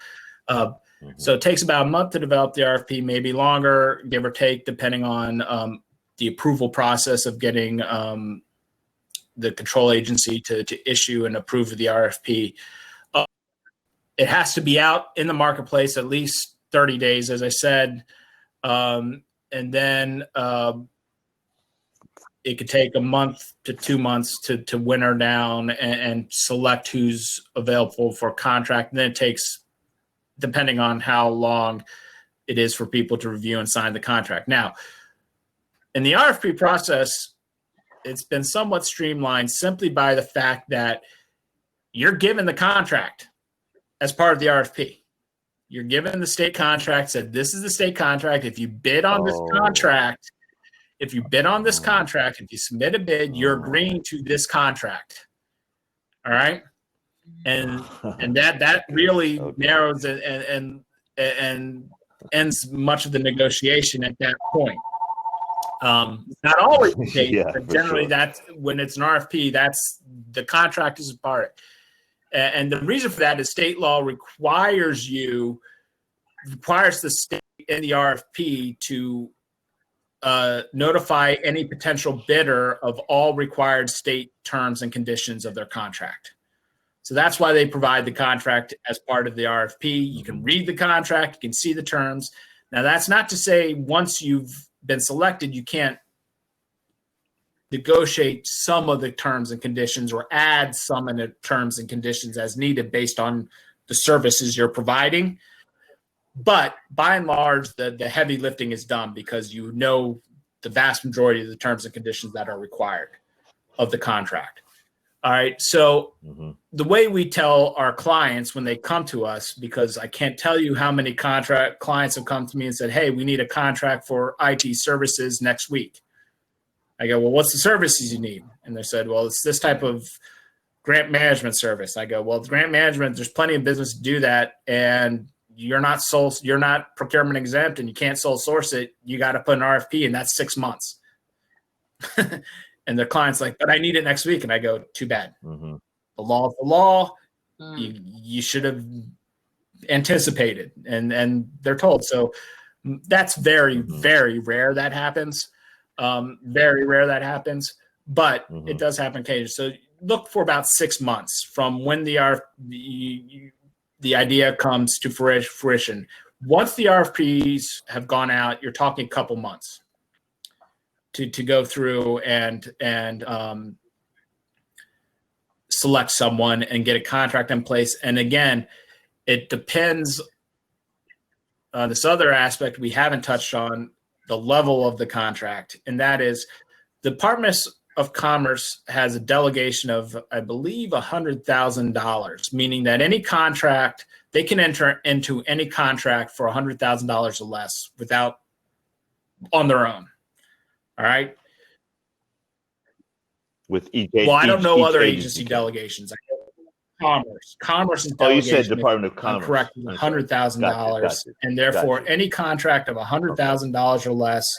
So it takes about a month to develop the RFP, maybe longer, give or take, depending on the approval process of getting the control agency to issue and approve of the RFP. It has to be out in the marketplace at least 30 days, as I said. And then it could take a month to 2 months to winter down and select who's available for contract. And then it takes, depending on how long it is for people to review and sign the contract. Now, in the RFP process, it's been somewhat streamlined simply by the fact that you're given the contract as part of the RFP. You're given the state contract, said this is the state contract. If you bid on this contract, if you submit a bid, you're agreeing to this contract. All right. And that really narrows it and ends much of the negotiation at that point. Not always the case, but generally that's when it's an RFP, that's the contract is a part. And the reason for that is state law requires the state in the RFP to notify any potential bidder of all required state terms and conditions of their contract. So that's why they provide the contract as part of the RFP. You can read the contract, you can see the terms. Now, that's not to say once you've been selected, you can't negotiate some of the terms and conditions or add some of the terms and conditions as needed based on the services you're providing. But by and large, the heavy lifting is done because you know the vast majority of the terms and conditions that are required of the contract. All right. So the way we tell our clients when they come to us, because I can't tell you how many contract clients have come to me and said, hey, we need a contract for IT services next week. I go, well, what's the services you need? And they said, well, it's this type of grant management service. I go, well, grant management, there's plenty of business to do that. And you're not procurement exempt and you can't sole source it. You got to put an RFP and that's 6 months. And the client's like, but I need it next week. And I go, too bad. The law is the law. You should have anticipated. And they're told. So that's very, very rare that happens. Very rare that happens. But it does happen occasionally. So look for about 6 months from when the idea comes to fruition. Once the RFPs have gone out, you're talking a couple months to go through and select someone and get a contract in place. And again, it depends on this other aspect we haven't touched on, the level of the contract, and that is the Department of Commerce has a delegation of, I believe, $100,000, meaning that any contract, they can enter into any contract for $100,000 or less without, on their own. All right. With each, well, I don't know each other agency delegations. I know Commerce's Oh, you delegation. said Department of Commerce. Correct, $100,000, and therefore any contract of $100,000 or less,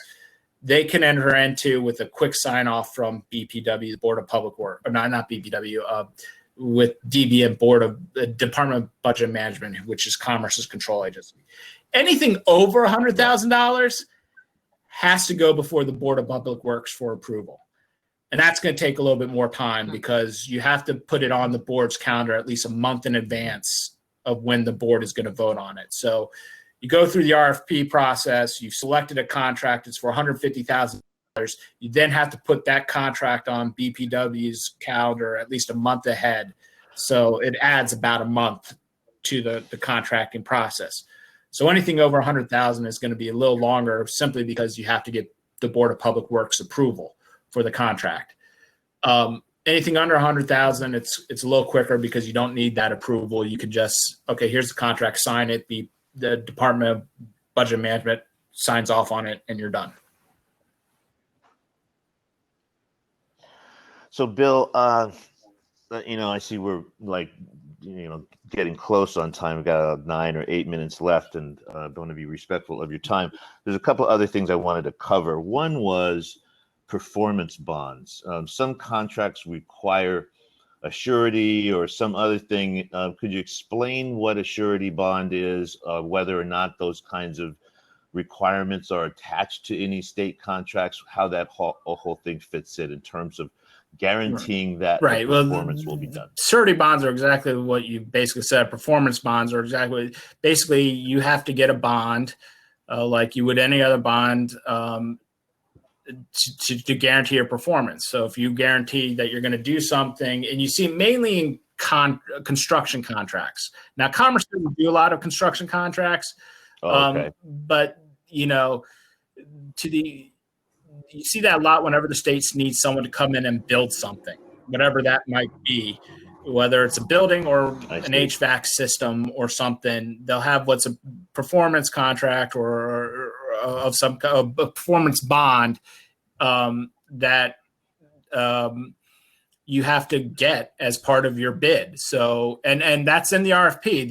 they can enter into with a quick sign off from BPW, the Board of Public Works, or not BPW, with DBM, Board of Department of Budget and Management, which is Commerce's control agency. Anything over $100,000 has to go before the Board of Public Works for approval. And that's going to take a little bit more time because you have to put it on the board's calendar at least a month in advance of when the board is going to vote on it. So you go through the RFP process, you've selected a contract, it's for $150,000. You then have to put that contract on BPW's calendar at least a month ahead. So it adds about a month to the contracting process. So anything over $100,000 is going to be a little longer simply because you have to get the Board of Public Works approval for the contract. Anything under $100,000, it's a little quicker because you don't need that approval. You can just, okay, here's the contract, sign it. The Department of Budget and Management signs off on it, and you're done. So, Bill, I see we're getting close on time. We've got 9 or 8 minutes left, and I want to be respectful of your time. There's a couple other things I wanted to cover. One was performance bonds. Some contracts require a surety or some other thing. Could you explain what a surety bond is, whether or not those kinds of requirements are attached to any state contracts, how that whole thing fits in terms of guaranteeing that performance will be done? Surety bonds are exactly what you basically said. Performance bonds are basically you have to get a bond like you would any other bond to guarantee your performance. So if you guarantee that you're going to do something, and you see mainly in construction contracts. Now, Commerce doesn't do a lot of construction contracts, but you see that a lot whenever the states need someone to come in and build something, whatever that might be, whether it's a building or an HVAC system or something. They'll have what's a performance contract or of some a performance bond that you have to get as part of your bid. So, and that's in the RFP.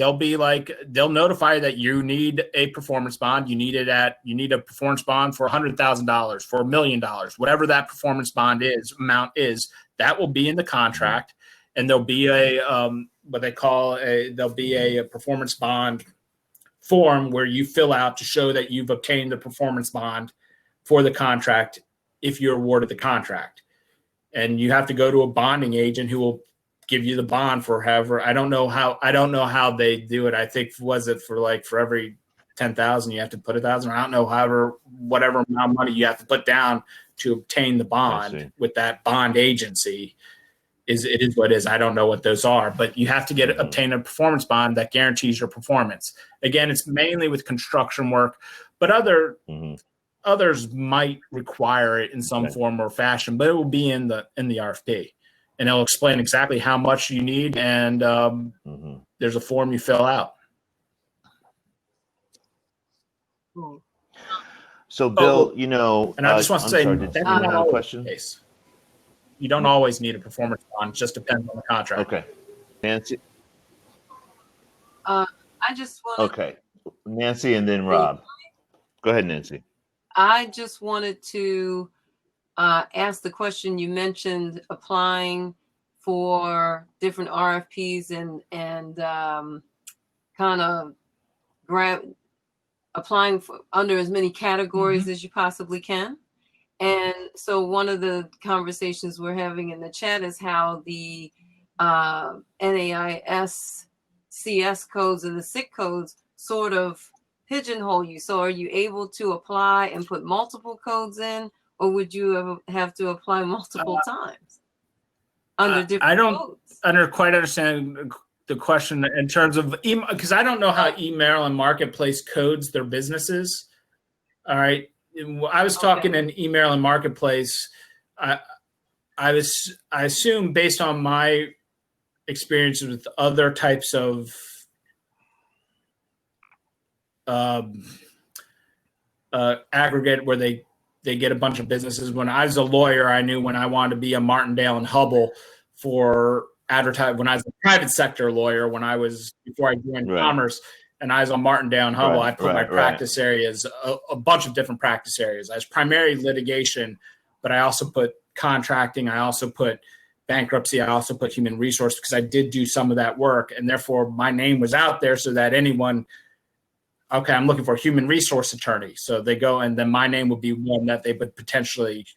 They'll notify that you need a performance bond. You need a performance bond for $100,000, for $1 million, whatever that performance bond amount is, that will be in the contract. And there'll be there'll be a performance bond form where you fill out to show that you've obtained the performance bond for the contract if you're awarded the contract. And you have to go to a bonding agent who will give you the bond for however, I don't know how they do it. I think for every 10,000 you have to put 1,000. I don't know, whatever amount of money you have to put down to obtain the bond with that bond agency. It is what it is. I don't know what those are, but you have to obtain a performance bond that guarantees your performance. Again, it's mainly with construction work, but others might require it in some form or fashion, but it will be in the RFP, and it'll explain exactly how much you need. And there's a form you fill out. So, Bill, and I just want to say, that's not always the case. You don't always need a performance bond. It just depends on the contract. Okay. Nancy? I just want Okay. Nancy and then Rob. Go ahead, Nancy. I just wanted to ask the question. You mentioned applying for different RFPs and kind of applying for under as many categories as you possibly can. And so one of the conversations we're having in the chat is how the NAIS CS codes and the SIC codes sort of pigeonhole you. So are you able to apply and put multiple codes in, or would you have to apply multiple times under different I don't codes? quite understand the question in terms of email, because I don't know how eMaryland Marketplace codes their businesses. All right. I was talking in eMaryland Marketplace. I assume, based on my experiences with other types of aggregate where they get a bunch of businesses. When I was a lawyer, I knew when I wanted to be a Martindale and Hubble for advertise. When I was a private sector lawyer, before I joined commerce, and I was on Martindale and Hubble, I put my practice areas, a bunch of different practice areas. I was primarily litigation, but I also put contracting. I also put bankruptcy. I also put human resource, because I did do some of that work, and therefore my name was out there so that anyone, okay, I'm looking for a human resource attorney. So they go, and then my name would be one that they would potentially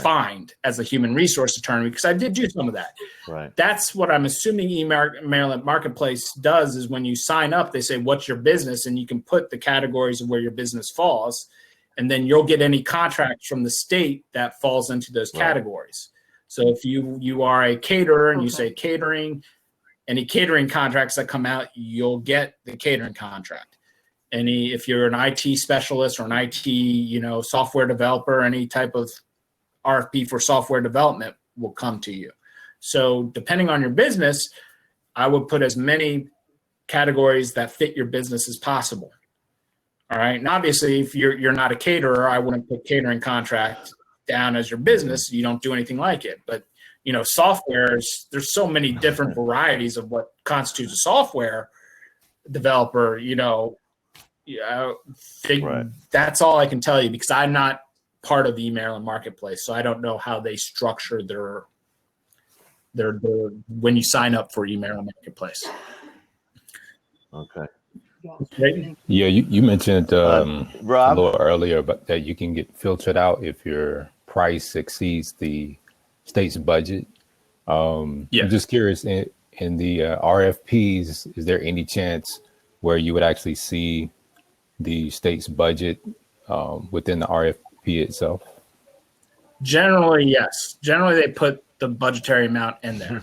find as a human resource attorney, because I did do some of that. Right. That's what I'm assuming eMaryland Marketplace does, is when you sign up, they say, what's your business? And you can put the categories of where your business falls, and then you'll get any contracts from the state that falls into those categories. So if you are a caterer and you say catering, any catering contracts that come out, you'll get the catering contract. If you're an IT specialist or an IT, software developer, any type of RFP for software development will come to you. So depending on your business, I would put as many categories that fit your business as possible. All right. And obviously, if you're not a caterer, I wouldn't put catering contract down as your business. You don't do anything like it. But, softwares, there's so many different varieties of what constitutes a software developer, that's all I can tell you, because I'm not part of the eMaryland Marketplace. So I don't know how they structure their when you sign up for eMaryland Marketplace. Okay. Yeah, you mentioned Rob, a little earlier, but that you can get filtered out if your price exceeds the state's budget. I'm just curious, in the RFPs, is there any chance where you would actually see the state's budget within the RFP itself? Generally, yes. Generally, they put the budgetary amount in there.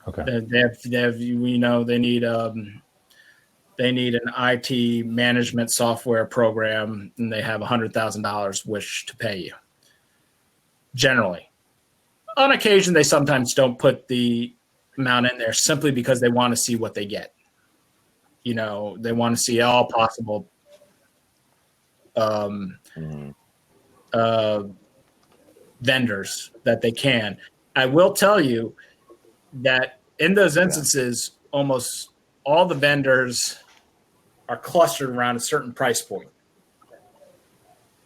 Okay. They have they need an IT management software program, and they have $100,000 wish to pay you. Generally. On occasion, they sometimes don't put the amount in there simply because they want to see what they get. They want to see all possible vendors that they can. I will tell you that in those instances, almost all the vendors are clustered around a certain price point.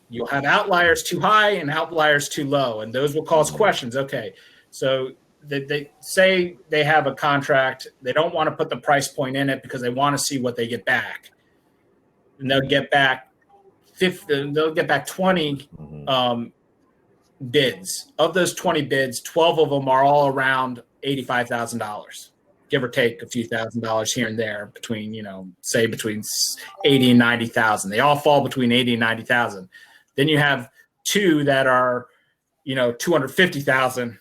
You'll have outliers too high and outliers too low, and those will cause questions. Okay, so they say they have a contract. They don't want to put the price point in it because they want to see what they get back, and they'll get back 50. They'll get back 20 bids. Of those 20 bids, 12 of them are all around $85,000. Give or take a few $1,000s here and there, between between 80 and 90,000. They all fall between 80 and 90,000. Then you have two that are, 250,000,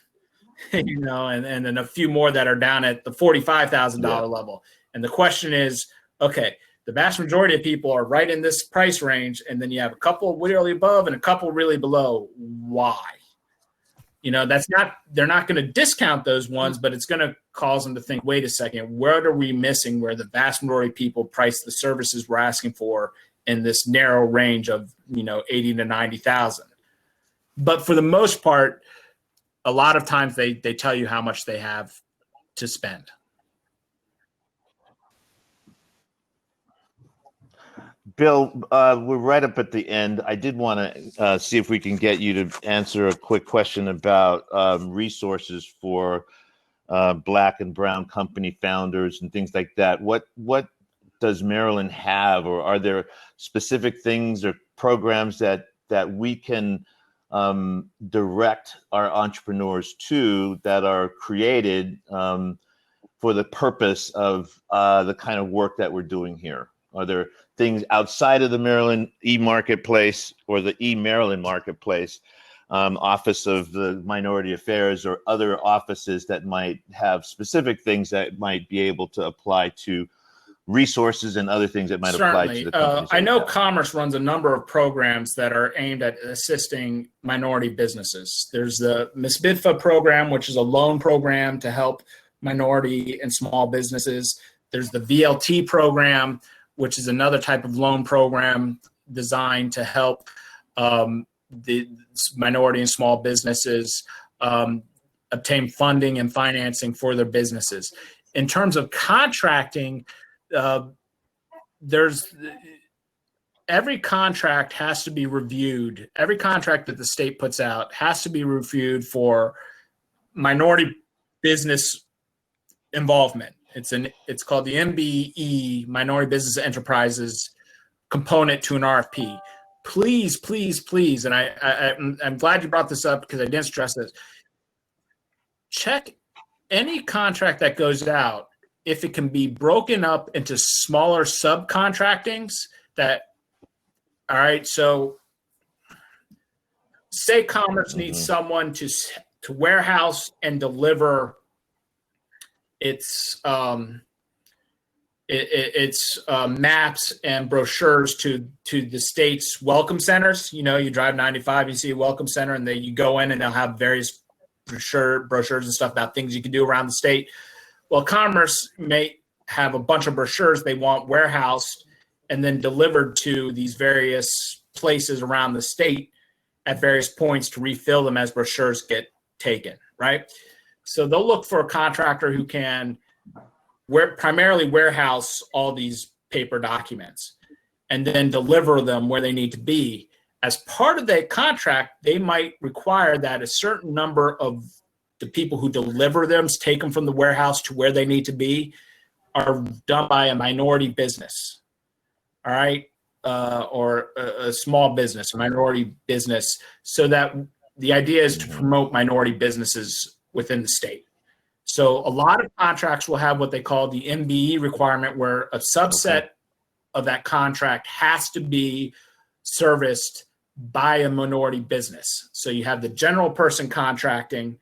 and then a few more that are down at the $45,000 level. And the question is, okay, the vast majority of people are right in this price range, and then you have a couple really above and a couple really below. Why? They're not going to discount those ones, but it's going to cause them to think, wait a second, what are we missing where the vast majority of people price the services we're asking for in this narrow range of, 80 to 90,000. But for the most part, a lot of times they tell you how much they have to spend. Bill, we're right up at the end. I did want to see if we can get you to answer a quick question about resources for Black and Brown company founders and things like that. What does Maryland have, or are there specific things or programs that we can direct our entrepreneurs to that are created for the purpose of the kind of work that we're doing here? Are there things outside of the Maryland e-marketplace or the e-Maryland marketplace, Office of the Minority Affairs or other offices that might have specific things that might be able to apply to resources and other things that might apply to the companies? I know Commerce runs a number of programs that are aimed at assisting minority businesses. There's the MISBITFA program, which is a loan program to help minority and small businesses. There's the VLT program, which is another type of loan program designed to help the minority and small businesses obtain funding and financing for their businesses. In terms of contracting, there's every contract has to be reviewed. Every contract that the state puts out has to be reviewed for minority business involvement. It's called the MBE, Minority Business Enterprises component to an RFP. Please, please, please, and I'm glad you brought this up because I didn't stress this. Check any contract that goes out if it can be broken up into smaller subcontractings that, all right, so say Commerce needs someone to warehouse and deliver its maps and brochures to the state's welcome centers. You know, you drive 95, you see a welcome center, and then you go in and they'll have various brochures and stuff about things you can do around the state. Well, Commerce may have a bunch of brochures they want warehoused and then delivered to these various places around the state at various points to refill them as brochures get taken, right? So they'll look for a contractor who can primarily warehouse all these paper documents and then deliver them where they need to be. As part of that contract, they might require that a certain number of the people who deliver them, take them from the warehouse to where they need to be, are done by a minority business, all right, or a small business, a minority business, so that the idea is to promote minority businesses within the state. So a lot of contracts will have what they call the MBE requirement, where a subset of that contract has to be serviced by a minority business. So you have the general person contracting,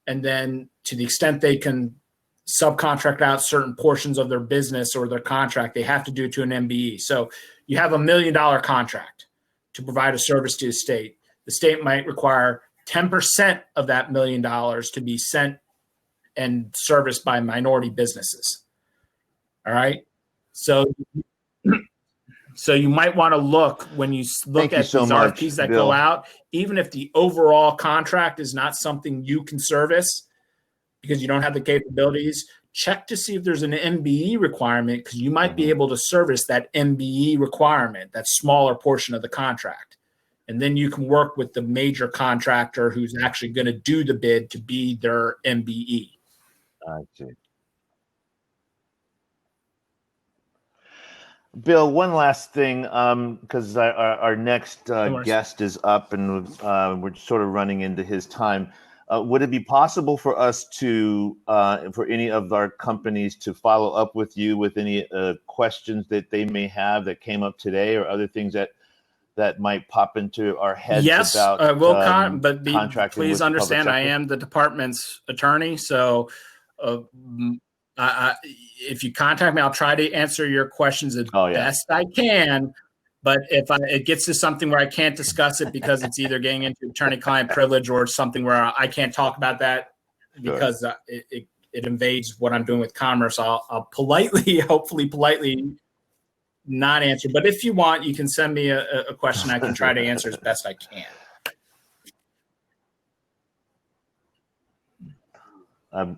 and then to the extent they can subcontract out certain portions of their business or their contract, they have to do it to an MBE. So you have $1 million contract to provide a service to the state. The state might require 10% of that $1 million to be sent and serviced by minority businesses. All right. So you might want to look when you look at these RFPs that go out, even if the overall contract is not something you can service because you don't have the capabilities, check to see if there's an MBE requirement, because you might be able to service that MBE requirement, that smaller portion of the contract. And then you can work with the major contractor who's actually going to do the bid to be their MBE. I see. Bill, one last thing, because our next guest is up and we're sort of running into his time. Would it be possible for us to, for any of our companies to follow up with you with any questions that they may have that came up today, or other things that might pop into our heads? Yes, about but please understand, I am the department's attorney, so if you contact me, I'll try to answer your questions as best I can. But if it gets to something where I can't discuss it because it's either getting into attorney-client privilege or something where I can't talk about that because it invades what I'm doing with Commerce, I'll hopefully politely not answer. But if you want, you can send me a question. I can try to answer as best I can.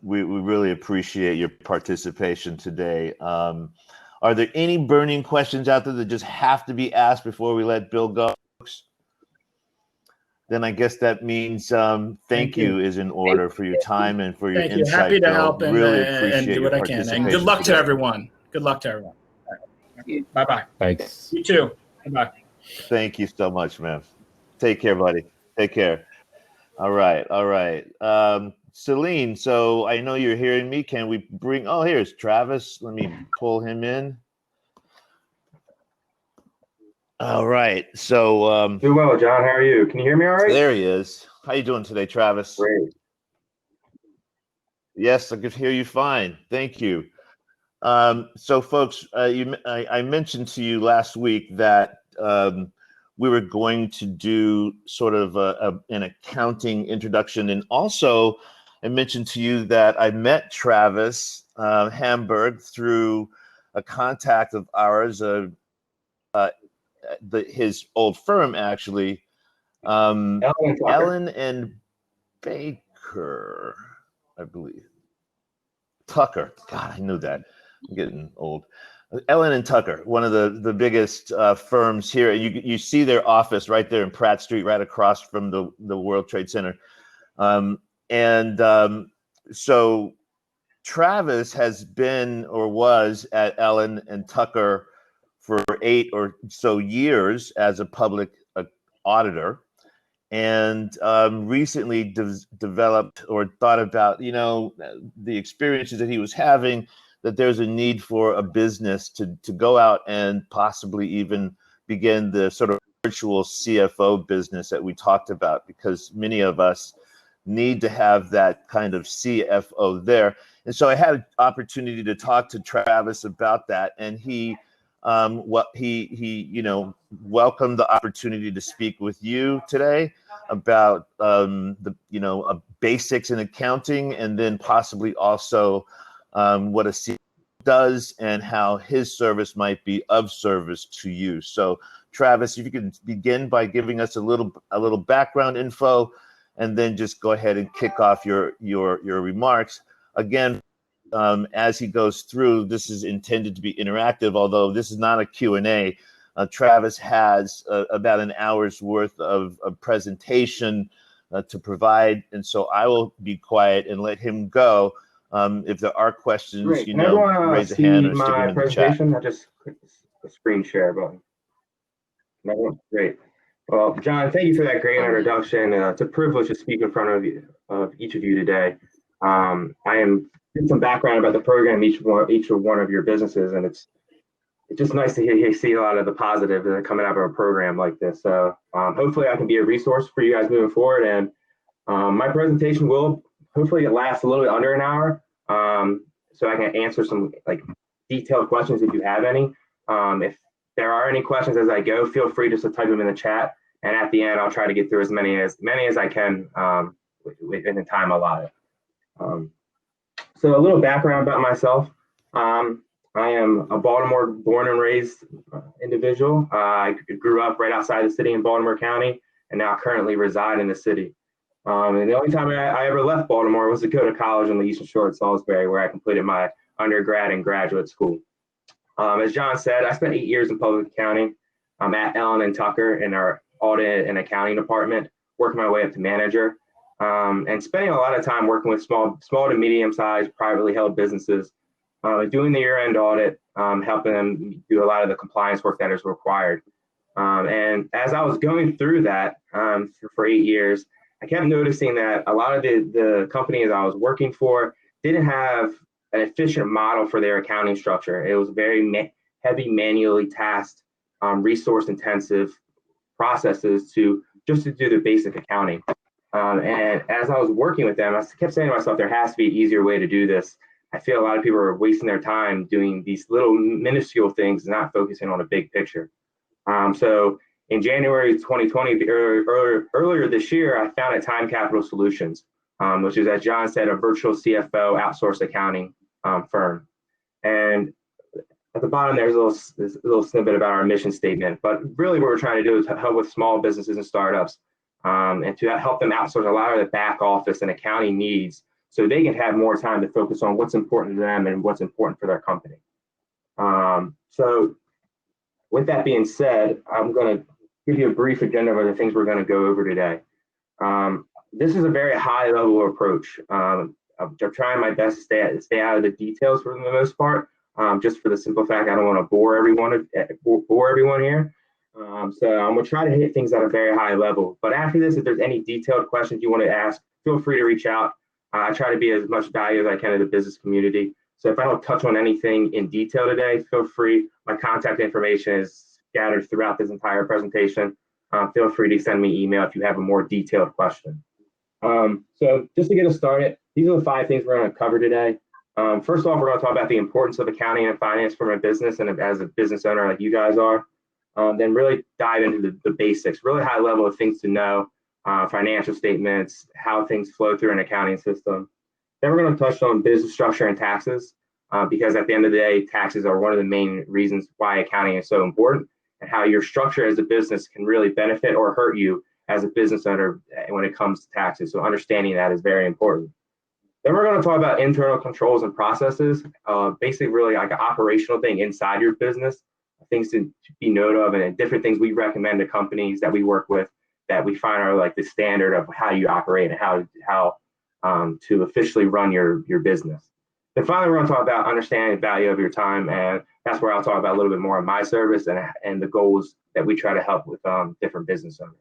We really appreciate your participation today. Are there any burning questions out there that just have to be asked before we let Bill go? Then I guess that means thank you is in order for your time and for your insight. Happy to help really appreciate do what I can. And good luck to everyone. Good luck to everyone. Bye-bye. Thanks. You too. Bye-bye. Thank you so much, man. Take care, buddy. Take care. All right. Celine, so I know you're hearing me. Can we bring, here's Travis. Let me pull him in. All right. So Doing well, John. How are you? Can you hear me all right? there he is. How you doing today, Travis? Great. Yes, I could hear you fine. Thank you. So, folks, I mentioned to you last week that we were going to do sort of an accounting introduction, and also I mentioned to you that I met Travis Hamburg through a contact of ours, his old firm, actually, Ellen and Baker, I believe. Tucker. God, I knew that. I'm getting old. Ellen and Tucker, one of the biggest firms here. You see their office right there in Pratt Street, right across from the World Trade Center. So Travis has been or was at Ellen and Tucker for 8 or so years as a public auditor, and recently developed or thought about, the experiences that he was having, that there's a need for a business to go out and possibly even begin the sort of virtual CFO business that we talked about, because many of us need to have that kind of CFO there. And so I had an opportunity to talk to Travis about that, and he welcomed the opportunity to speak with you today about the basics in accounting, and then possibly also what a CFO does and how his service might be of service to you. So, Travis, if you could begin by giving us a little background info, and then just go ahead and kick off your remarks. Again, as he goes through, this is intended to be interactive, although this is not a Q&A. Travis has about an hour's worth of presentation to provide, and so I will be quiet and let him go. If there are questions, Great. raise a hand or stick them in the chat. I just clicked the screen share button. Great. Well, John, thank you for that great introduction. It's a privilege to speak in front of each of you today. I am getting some background about the program, each one of your businesses, and it's just nice to see a lot of the positives that are coming out of a program like this. So hopefully I can be a resource for you guys moving forward. And my presentation will hopefully last a little bit under an hour, so I can answer some detailed questions if you have any. If there are any questions as I go, feel free just to type them in the chat. And at the end, I'll try to get through as many as I can within the time allotted. So a little background about myself. I am a Baltimore born and raised individual. I grew up right outside the city in Baltimore County, and now currently reside in the city. And the only time I ever left Baltimore was to go to college on the Eastern Shore at Salisbury, where I completed my undergrad and graduate school. As John said, I spent 8 years in public accounting. I'm at Ellen and Tucker in our audit and accounting department, working my way up to manager, and spending a lot of time working with small to medium-sized privately held businesses, doing the year-end audit, helping them do a lot of the compliance work that is required. And as I was going through that for 8 years, I kept noticing that a lot of the companies I was working for didn't have an efficient model for their accounting structure. It was very heavy, manually tasked, resource-intensive processes to do the basic accounting. And as I was working with them, I kept saying to myself, there has to be an easier way to do this. I feel a lot of people are wasting their time doing these little minuscule things, not focusing on a big picture. So in January 2020, earlier this year, I founded Time Capital Solutions, which is, as John said, a virtual CFO outsourced accounting firm. And at the bottom, there's a little snippet about our mission statement. But really what we're trying to do is help with small businesses and startups, and to help them outsource a lot of the back office and accounting needs so they can have more time to focus on what's important to them and what's important for their company. So with that being said, I'm going to give you a brief agenda of the things we're going to go over today. This is a very high level approach. I'm trying my best to stay out of the details for the most part, just for the simple fact I don't want to bore everyone here. So I'm going to try to hit things at a very high level. But after this, if there's any detailed questions you want to ask, feel free to reach out. I try to be as much value as I can to the business community. So if I don't touch on anything in detail today, feel free. My contact information is gathered throughout this entire presentation, feel free to send me email if you have a more detailed question. So just to get us started, these are the 5 things we're going to cover today. First off, we're going to talk about the importance of accounting and finance for my business and as a business owner like you guys are. Then really dive into the basics, really high level of things to know, financial statements, how things flow through an accounting system. Then we're going to touch on business structure and taxes, because at the end of the day, taxes are one of the main reasons why accounting is so important, and how your structure as a business can really benefit or hurt you as a business owner when it comes to taxes. So understanding that is very important. Then we're going to talk about internal controls and processes, basically really like an operational thing inside your business, things to be note of, and different things we recommend to companies that we work with that we find are like the standard of how you operate and how to officially run your business. Then finally, we're going to talk about understanding the value of your time, and that's where I'll talk about a little bit more of my service and the goals that we try to help with different business owners.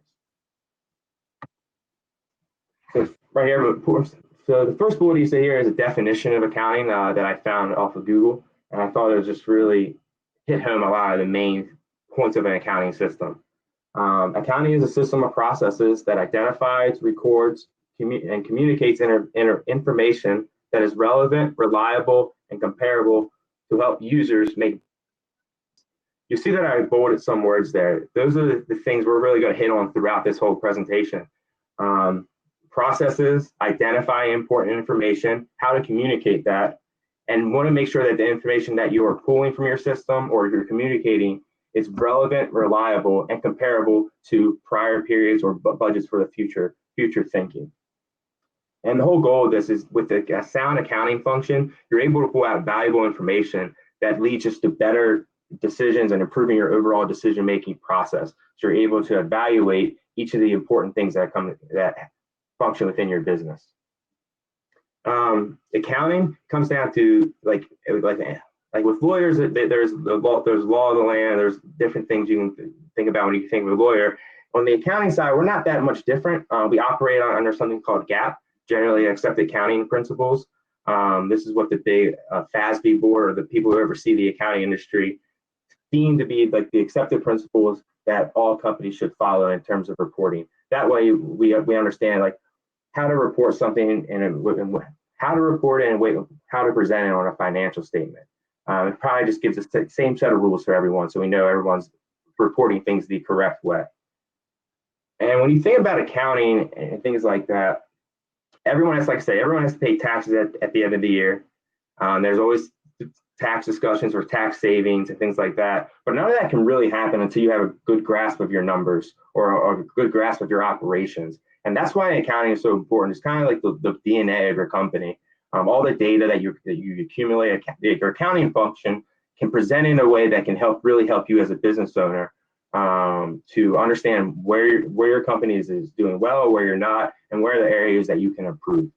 So right here, so the first bullet you see here is a definition of accounting that I found off of Google, and I thought it was just really hit home a lot of the main points of an accounting system. Accounting is a system of processes that identifies, records, and communicates information that is relevant, reliable, and comparable to help users make. You see that I bolded some words there. Those are the things we're really going to hit on throughout this whole presentation. Processes, identify important information, how to communicate that, and want to make sure that the information that you are pulling from your system or you're communicating is relevant, reliable, and comparable to prior periods or budgets for the future thinking. And the whole goal of this is with a sound accounting function, you're able to pull out valuable information that leads us to better decisions and improving your overall decision-making process. So you're able to evaluate each of the important things that function within your business. Accounting comes down to like with lawyers, there's law of the land, there's different things you can think about when you think of a lawyer. On the accounting side, we're not that much different. We operate under something called GAAP, generally accepted accounting principles. This is what the big FASB board or the people who oversee the accounting industry deem to be like the accepted principles that all companies should follow in terms of reporting. That way we understand like how to report something and how to report it and how to present it on a financial statement. It probably just gives us the same set of rules for everyone, so we know everyone's reporting things the correct way. And when you think about accounting and things like that, everyone has to pay taxes at the end of the year. There's always tax discussions or tax savings and things like that, but none of that can really happen until you have a good grasp of your numbers or a good grasp of your operations. And that's why accounting is so important. It's kind of like the DNA of your company. All the data that you accumulate, your accounting function can present in a way that can really help you as a business owner to understand where your company is doing well, where you're not, and where are the areas that you can improve.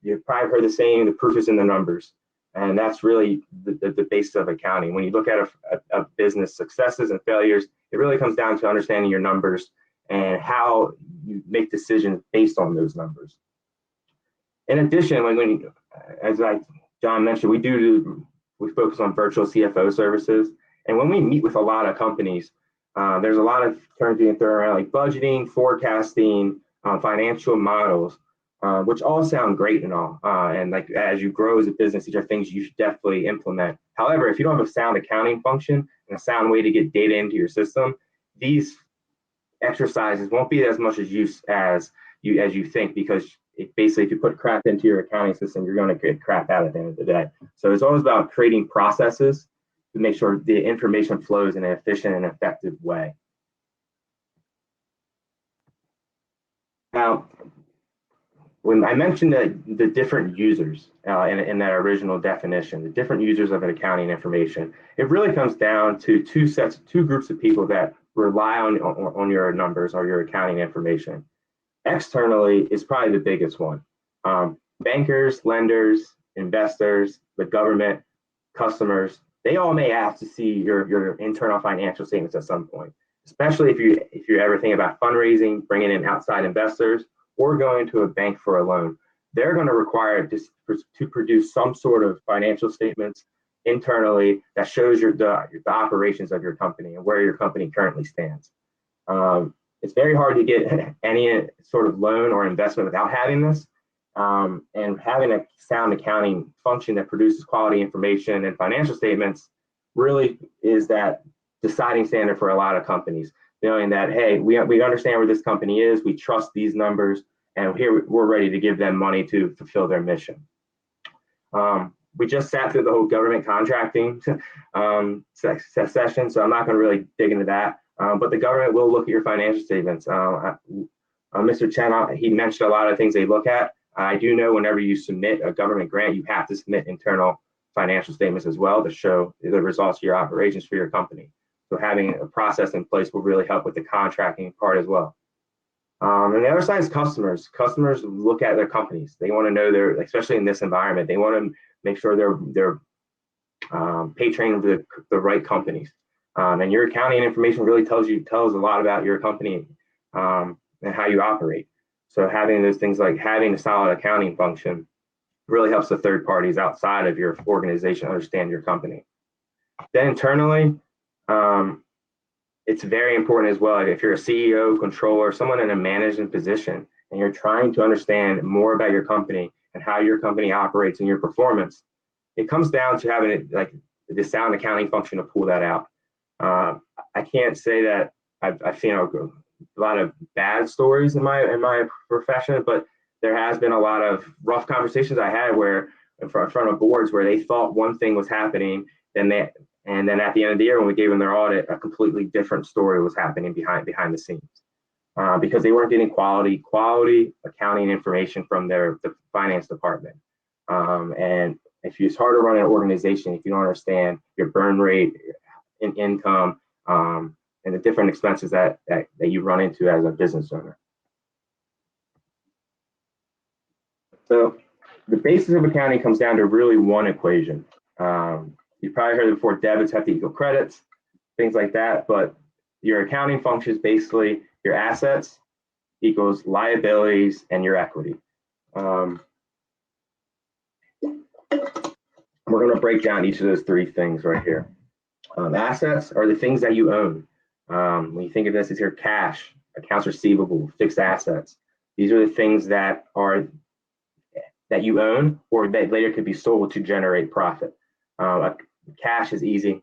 You've probably heard the saying, the proof is in the numbers. And that's really the basis of accounting. When you look at a business successes and failures, it really comes down to understanding your numbers and how you make decisions based on those numbers. In addition, as John mentioned, we focus on virtual CFO services. And when we meet with a lot of companies, there's a lot of terms being thrown around like budgeting, forecasting, financial models, which all sound great and all. And like as you grow as a business, these are things you should definitely implement. However, if you don't have a sound accounting function and a sound way to get data into your system, these exercises won't be as much use as you think, because basically if you put crap into your accounting system, you're going to get crap out at the end of the day. So it's always about creating processes to make sure the information flows in an efficient and effective way. Now, when I mentioned the different users in that original definition, the different users of an accounting information, it really comes down to two groups of people that rely on your numbers or your accounting information. Externally is probably the biggest one. Bankers, lenders, investors, the government, customers, they all may ask to see your internal financial statements at some point, especially if you ever think about fundraising, bringing in outside investors, or going to a bank for a loan. They're going to require to produce some sort of financial statements internally that shows the operations of your company and where your company currently stands. It's very hard to get any sort of loan or investment without having this. And having a sound accounting function that produces quality information and financial statements really is that deciding standard for a lot of companies, knowing that, hey, we understand where this company is, we trust these numbers, and here we're ready to give them money to fulfill their mission. We just sat through the whole government contracting session, so I'm not going to really dig into that. But the government will look at your financial statements. Mr. Chen, he mentioned a lot of things they look at. I do know whenever you submit a government grant, you have to submit internal financial statements as well to show the results of your operations for your company. So having a process in place will really help with the contracting part as well. And the other side is customers. Customers look at their companies. They want to know especially in this environment, they want to make sure they're patroning the right companies. And your accounting information really tells a lot about your company and how you operate. So having those things like having a solid accounting function really helps the third parties outside of your organization understand your company. Then internally, it's very important as well. If you're a CEO, controller, someone in a management position, and you're trying to understand more about your company and how your company operates and your performance, it comes down to having the sound accounting function to pull that out. I can't say that I've seen a lot of bad stories in my profession, but there has been a lot of rough conversations I had where in front of boards where they thought one thing was happening, and then at the end of the year when we gave them their audit, a completely different story was happening behind the scenes because they weren't getting quality accounting information from the finance department. And it's hard to run an organization if you don't understand your burn rate, income, and the different expenses that you run into as a business owner. So the basis of accounting comes down to really one equation. You've probably heard it before, debits have to equal credits, things like that, but your accounting function is basically your assets equals liabilities and your equity. We're going to break down each of those three things right here. Assets are the things that you own. When you think of this as your cash, accounts receivable, fixed assets, these are the things that you own or that later could be sold to generate profit. Cash is easy.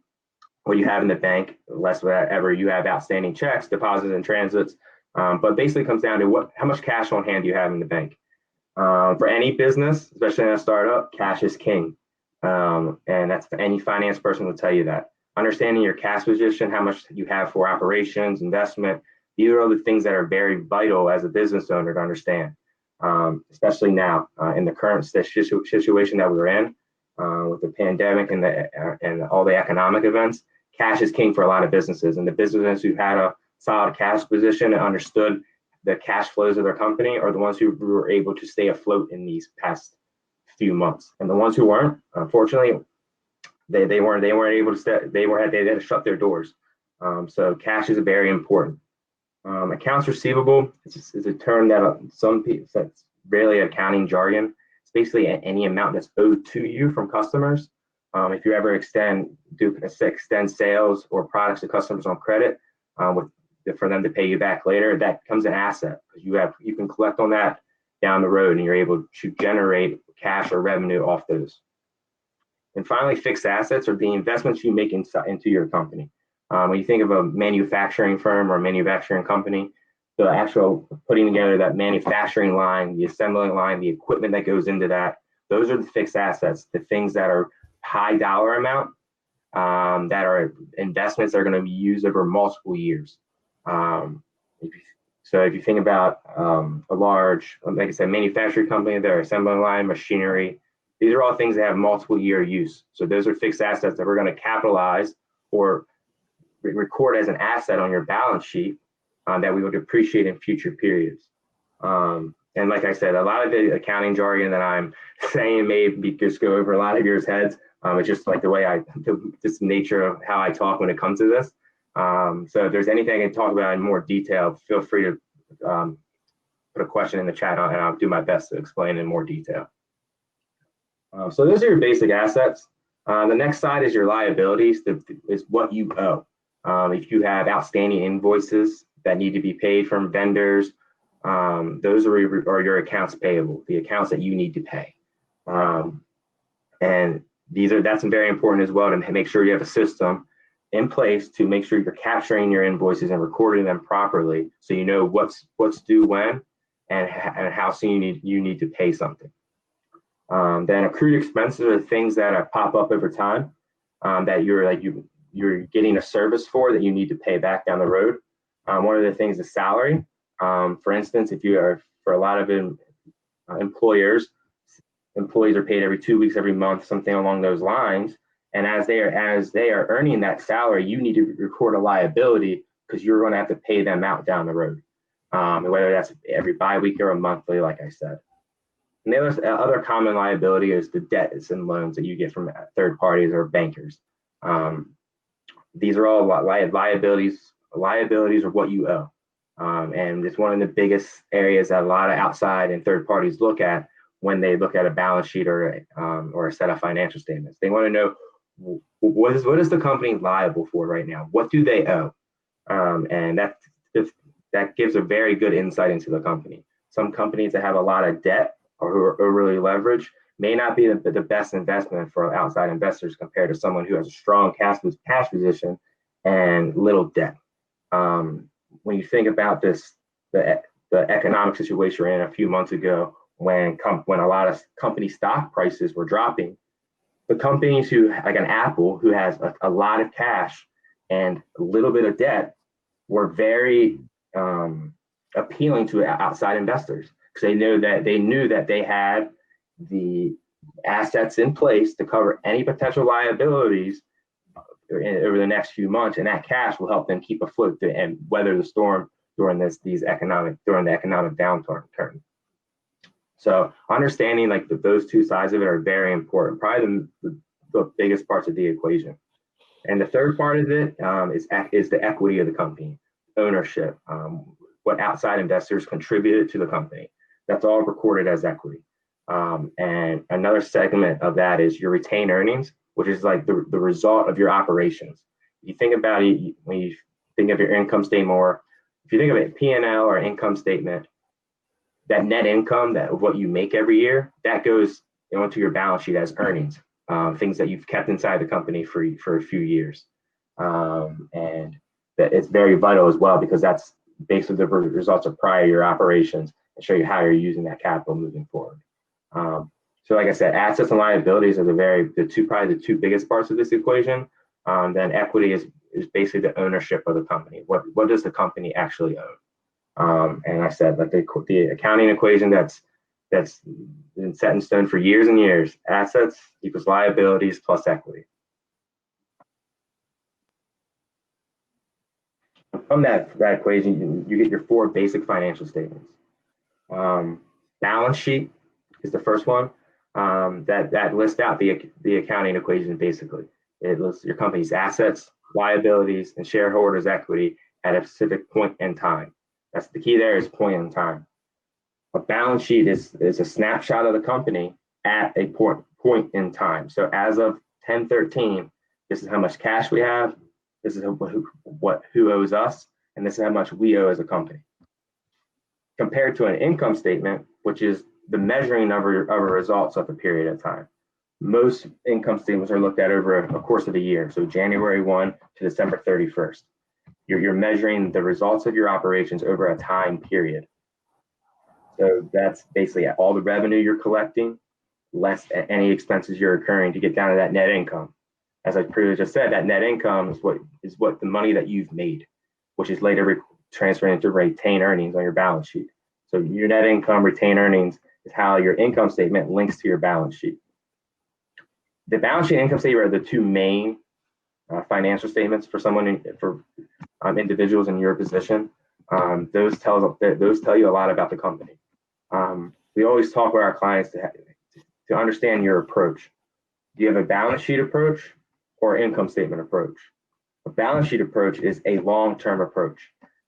What you have in the bank, less whatever you have outstanding checks, deposits, and transits. But basically, it comes down to how much cash on hand you have in the bank. For any business, especially in a startup, cash is king, and that's any finance person will tell you that. Understanding your cash position, how much you have for operations, investment, these are all the things that are very vital as a business owner to understand, especially now in the current situation that we're in with the pandemic and all the economic events. Cash is king for a lot of businesses, and the businesses who had a solid cash position and understood the cash flows of their company are the ones who were able to stay afloat in these past few months. And the ones who weren't, unfortunately, they weren't able to stay. They had to shut their doors. So cash is very important. Accounts receivable is a term that some people, that's really accounting jargon. It's basically any amount that's owed to you from customers. If you ever extend sales or products to customers on credit for them to pay you back later, that becomes an asset because you can collect on that down the road and you're able to generate cash or revenue off those. And finally, fixed assets are the investments you make into your company. When you think of a manufacturing firm or a manufacturing company, the actual putting together that manufacturing line, the assembling line, the equipment that goes into that, those are the fixed assets, the things that are high dollar amount, that are investments that are going to be used over multiple years. So if you think about a large, like I said, manufacturing company, their assembling line, machinery, these are all things that have multiple year use. So those are fixed assets that we're going to capitalize or record as an asset on your balance sheet that we would depreciate in future periods. And like I said, a lot of the accounting jargon that I'm saying may just go over a lot of your heads. It's just like the way just nature of how I talk when it comes to this. So if there's anything I can talk about in more detail, feel free to put a question in the chat and I'll do my best to explain in more detail. So those are your basic assets. The next side is your liabilities, is what you owe. If you have outstanding invoices that need to be paid from vendors, those are your accounts payable, the accounts that you need to pay. And that's very important as well, to make sure you have a system in place to make sure you're capturing your invoices and recording them properly, so you know what's due when and how soon you need to pay something. Then accrued expenses are things that pop up over time, that you're getting a service for that you need to pay back down the road. One of the things is salary. For instance, if you are, for a lot of employers, employees are paid every 2 weeks, every month, something along those lines. And as they are earning that salary, you need to record a liability, because you're going to have to pay them out down the road, whether that's every bi-weekly or a monthly, like I said. And the other common liability is the debts and loans that you get from third parties or bankers. These are all liabilities. Liabilities are what you owe. And it's one of the biggest areas that a lot of outside and third parties look at when they look at a balance sheet or a set of financial statements. They want to know, what is the company liable for right now? What do they owe? And that gives a very good insight into the company. Some companies that have a lot of debt or who are overly leveraged may not be the best investment for outside investors, compared to someone who has a strong cash position and little debt. When you think about this, the economic situation we're in a few months ago, when a lot of company stock prices were dropping, the companies who, like an Apple, who has a lot of cash and a little bit of debt, were very appealing to outside investors, because they knew that they had the assets in place to cover any potential liabilities over the next few months, and that cash will help them keep afloat and weather the storm during the economic downturn. So understanding those two sides of it are very important, probably the biggest parts of the equation. And the third part of it is the equity of the company, ownership, what outside investors contributed to the company. That's all recorded as equity. And another segment of that is your retained earnings, which is like the result of your operations. You think about it, when you think of your income statement, or if you think of it, P&L or income statement, that net income, that what you make every year, that goes onto your balance sheet as earnings, things that you've kept inside the company for a few years. And that it's very vital as well, because that's basically the results of prior year operations, and show you how you're using that capital moving forward. So like I said, assets and liabilities are probably the two biggest parts of this equation. Then equity is basically the ownership of the company. What does the company actually own? And I said, like the accounting equation that's been set in stone for years and years: assets equals liabilities plus equity. From that equation, you get your four basic financial statements. Balance sheet is the first one. That lists out the accounting equation. Basically, it lists your company's assets, liabilities, and shareholders' equity at a specific point in time. That's the key there, is point in time. A balance sheet is a snapshot of the company at a point in time. So as of 10/13, this is how much cash we have, this is who owes us, and this is how much we owe as a company. Compared to an income statement, which is the measuring of our results of a period of time. Most income statements are looked at over a course of a year, so January 1 to December 31st. You're measuring the results of your operations over a time period. So that's basically all the revenue you're collecting, less any expenses you're incurring, to get down to that net income. As I previously just said, that net income is what the money that you've made, which is later transferred into retained earnings on your balance sheet. So your net income, retained earnings, is how your income statement links to your balance sheet. The balance sheet and income statement are the two main financial statements for individuals in your position. Those tell you a lot about the company. We always talk with our clients to understand your approach. Do you have a balance sheet approach or income statement approach? A balance sheet approach is a long-term approach.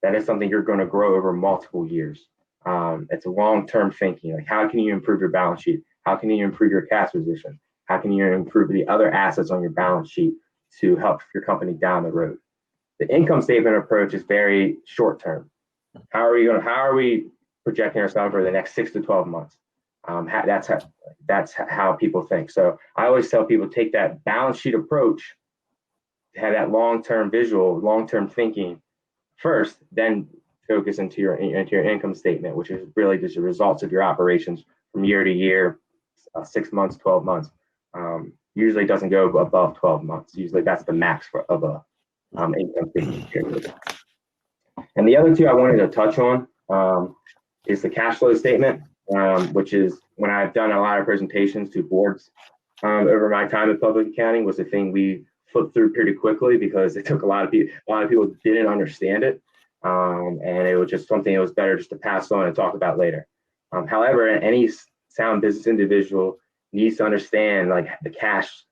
That is something you're going to grow over multiple years. It's a long-term thinking. Like, how can you improve your balance sheet? How can you improve your cash position? How can you improve the other assets on your balance sheet to help your company down the road? The income statement approach is very short term. How are we projecting ourselves for the next 6 to 12 months? That's how people think. So I always tell people, take that balance sheet approach, have that long-term visual, long-term thinking first, then focus into your income statement, which is really just the results of your operations from year to year, 6 months, 12 months. Usually doesn't go above 12 months. Usually that's the max of a income statement period. And the other two I wanted to touch on is the cash flow statement, which is when I've done a lot of presentations to boards over my time in public accounting, was the thing we flipped through pretty quickly because it took a lot of people didn't understand it. And it was just something that was better just to pass on and talk about later. However, any sound business individual needs to understand like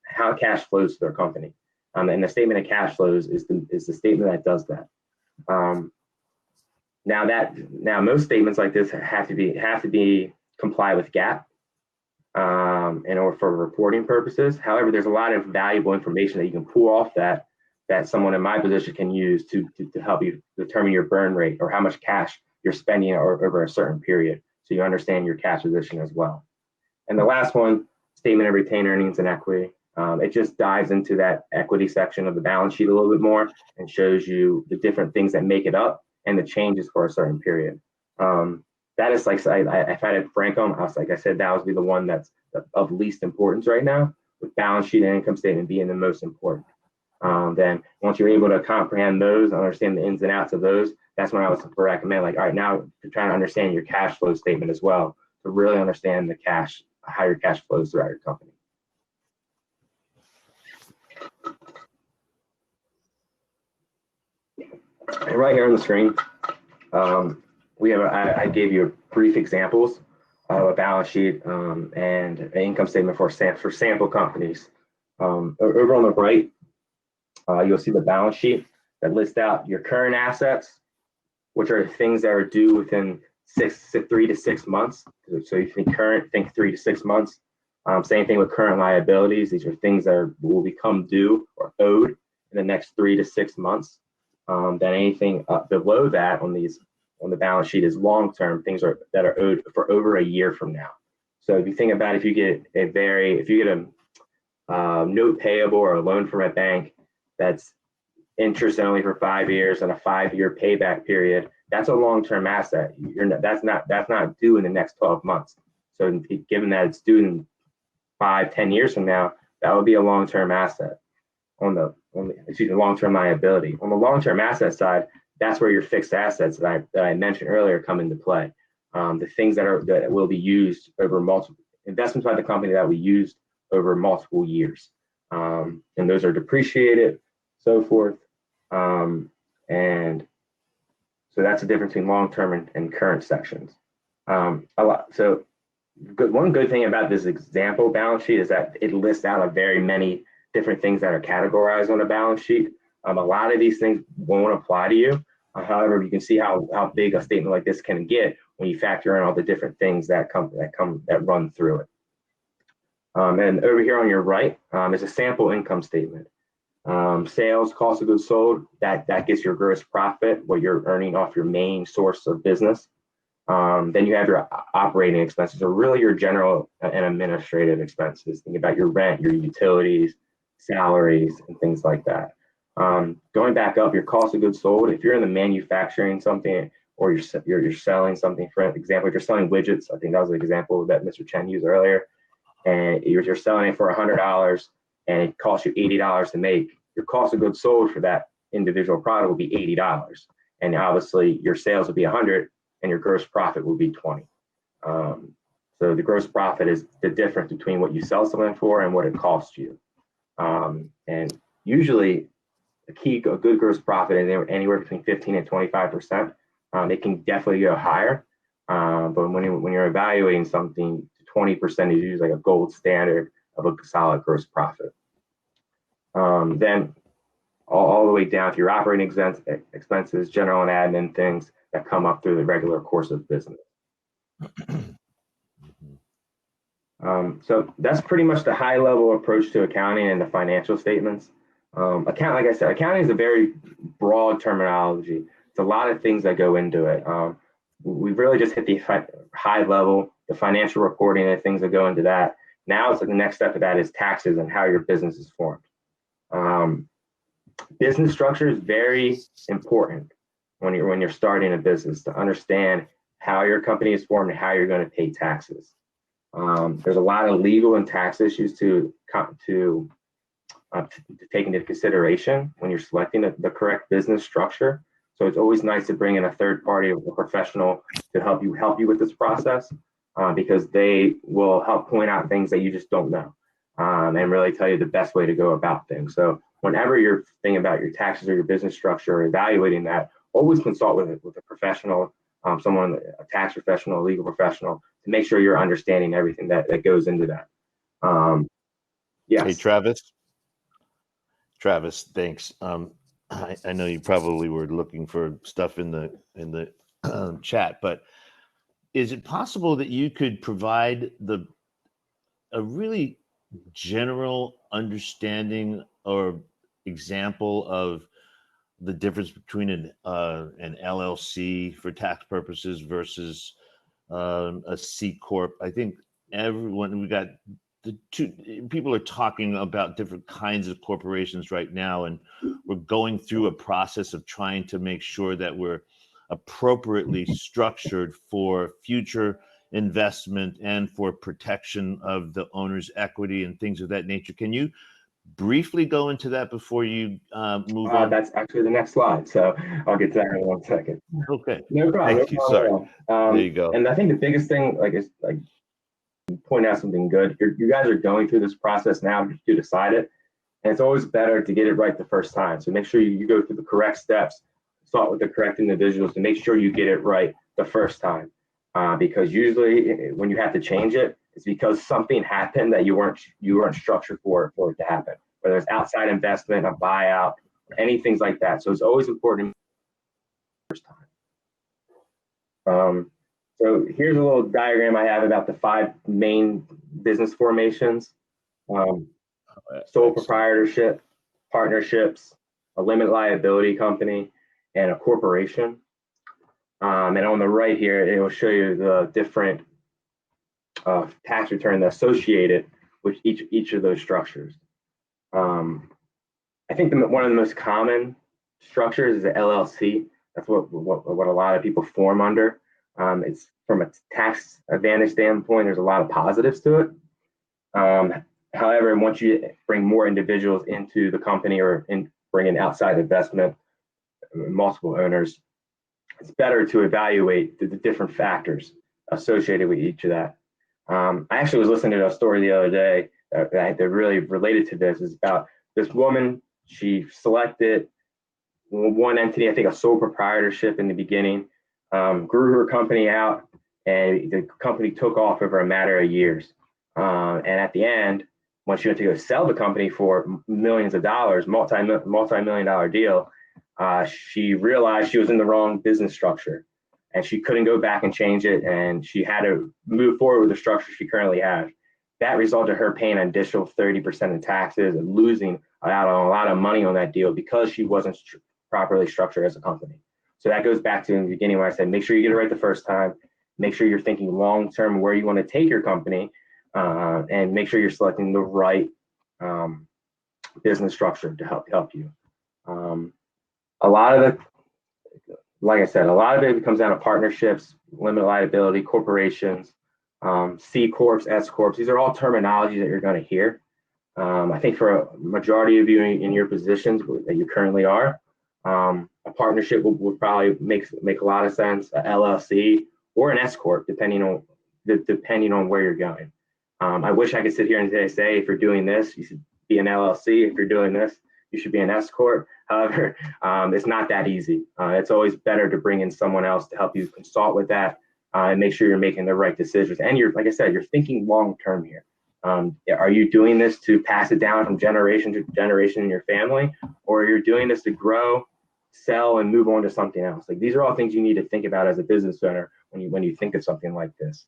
how cash flows to their company. And the statement of cash flows is the statement that does that. Now most statements like this have to be comply with GAAP in order for reporting purposes. However, there's a lot of valuable information that you can pull off that someone in my position can use to help you determine your burn rate or how much cash you're spending over a certain period, so you understand your cash position as well. And the last one, statement of retained earnings and equity. It just dives into that equity section of the balance sheet a little bit more and shows you the different things that make it up and the changes for a certain period. That is like, if I had Franco, like I said, that would be the one that's of least importance right now, with balance sheet and income statement being the most important. Then once you're able to comprehend those, understand the ins and outs of those, that's when I would recommend, like, all right, now you're trying to understand your cash flow statement as well, to really understand how your cash flows throughout your company. And right here on the screen, I gave you brief examples of a balance sheet and an income statement for sample companies. Over on the right, you'll see the balance sheet that lists out your current assets, which are things that are due within 3 to 6 months. So you think current, think 3 to 6 months. Same thing with current liabilities. These are things that will become due or owed in the next 3 to 6 months. Then anything below that on the balance sheet is long-term, things that are owed for over a year from now. So if you think about, if you get a note payable or a loan from a bank that's interest only for 5 years and a 5-year payback period, that's a long-term asset. That's not due in the next 12 months. So given that it's due in 5-10 years from now, that would be a long-term asset long-term liability. On the long-term asset side, that's where your fixed assets that I mentioned earlier come into play. The things that will be used over multiple investments by the company that we used over multiple years. And those are depreciated, so forth. And so that's the difference between long-term and current sections. So one good thing about this example balance sheet is that it lists out very many different things that are categorized on a balance sheet. A lot of these things won't apply to you. However, you can see how big a statement like this can get when you factor in all the different things that run through it. And over here on your right is a sample income statement. Sales, cost of goods sold, that gets your gross profit, what you're earning off your main source of business. Then you have your operating expenses, or really your general and administrative expenses. Think about your rent, your utilities, salaries, and things like that. Going back up, your cost of goods sold, if you're in the manufacturing something, or you're selling something, for example, if you're selling widgets, I think that was the example that Mr. Chen used earlier, and you're selling it for $100 and it costs you $80 to make, your cost of goods sold for that individual product will be $80. And obviously your sales will be 100 and your gross profit will be 20. So the gross profit is the difference between what you sell something for and what it costs you. And usually a good gross profit is anywhere between 15 and 25%. It can definitely go higher, but when you're evaluating something, 20% is usually like a gold standard of a solid gross profit. Then all the way down to your operating expenses, general and admin things that come up through the regular course of business. So that's pretty much the high level approach to accounting and the financial statements. Like I said, accounting is a very broad terminology. It's a lot of things that go into it. We've really just hit the high level, the financial reporting and things that go into that. Now it's like the next step of that is taxes and how your business is formed. Business structure is very important when you're starting a business to understand how your company is formed and how you're going to pay taxes. There's a lot of legal and tax issues to take into consideration when you're selecting the correct business structure. So it's always nice to bring in a third party, a professional, to help you with this process, because they will help point out things that you just don't know, and really tell you the best way to go about things. So whenever you're thinking about your taxes or your business structure or evaluating that, always consult with a professional, someone, a tax professional, a legal professional, to make sure you're understanding everything that goes into that. Yes. Hey, Travis, thanks. I know you probably were looking for stuff in the chat, but is it possible that you could provide a really general understanding or example of the difference between an LLC for tax purposes versus a C corp? I think we got the two people are talking about different kinds of corporations right now, and we're going through a process of trying to make sure that we're appropriately structured for future investment and for protection of the owner's equity and things of that nature. Can you briefly go into that before you move on? That's actually the next slide, so I'll get to that in 1 second. Okay. No problem. Thank you. Sorry. There you go. And I think the biggest thing, is point out something good. You guys are going through this process now to decide it, and it's always better to get it right the first time. So make sure you go through the correct steps, consult with the correct individuals to make sure you get it right the first time. Because usually when you have to change it, it's because something happened that you weren't structured for it to happen, whether it's outside investment, a buyout, anything like that. So it's always important first time. So here's a little diagram I have about the 5 main business formations: sole proprietorship, partnerships, a limited liability company, and a corporation. And on the right here, it will show you the different tax return associated with each of those structures. I think one of the most common structures is the LLC. That's what a lot of people form under. It's from a tax advantage standpoint, there's a lot of positives to it. However, once you bring more individuals into the company or bring in outside investment, multiple owners, it's better to evaluate the different factors associated with each of that. I actually was listening to a story the other day that really related to this. Is about this woman. She selected one entity, I think a sole proprietorship in the beginning, grew her company out, and the company took off over a matter of years. And at the end, when she went to go sell the company for millions of dollars, multi-million-dollar deal, she realized she was in the wrong business structure, and she couldn't go back and change it, and she had to move forward with the structure she currently has. That resulted in her paying an additional 30% in taxes and losing out on a lot of money on that deal because she wasn't properly structured as a company. So that goes back to in the beginning where I said, make sure you get it right the first time, make sure you're thinking long-term where you want to take your company, and make sure you're selecting the right business structure to help you. A lot of it, like I said, a lot of it comes down to partnerships, limited liability, corporations, C corps, S corps. These are all terminology that you're going to hear. I think for a majority of you in your positions that you currently are, a partnership would probably make a lot of sense. A LLC or an S corp, depending on where you're going. I wish I could sit here and say, if you're doing this, you should be an LLC. If you're doing this, you should be an S corp. However, it's not that easy. It's always better to bring in someone else to help you consult with that and make sure you're making the right decisions. And like I said, you're thinking long term here. Are you doing this to pass it down from generation to generation in your family, or you're doing this to grow, sell, and move on to something else? Like, these are all things you need to think about as a business owner when you think of something like this.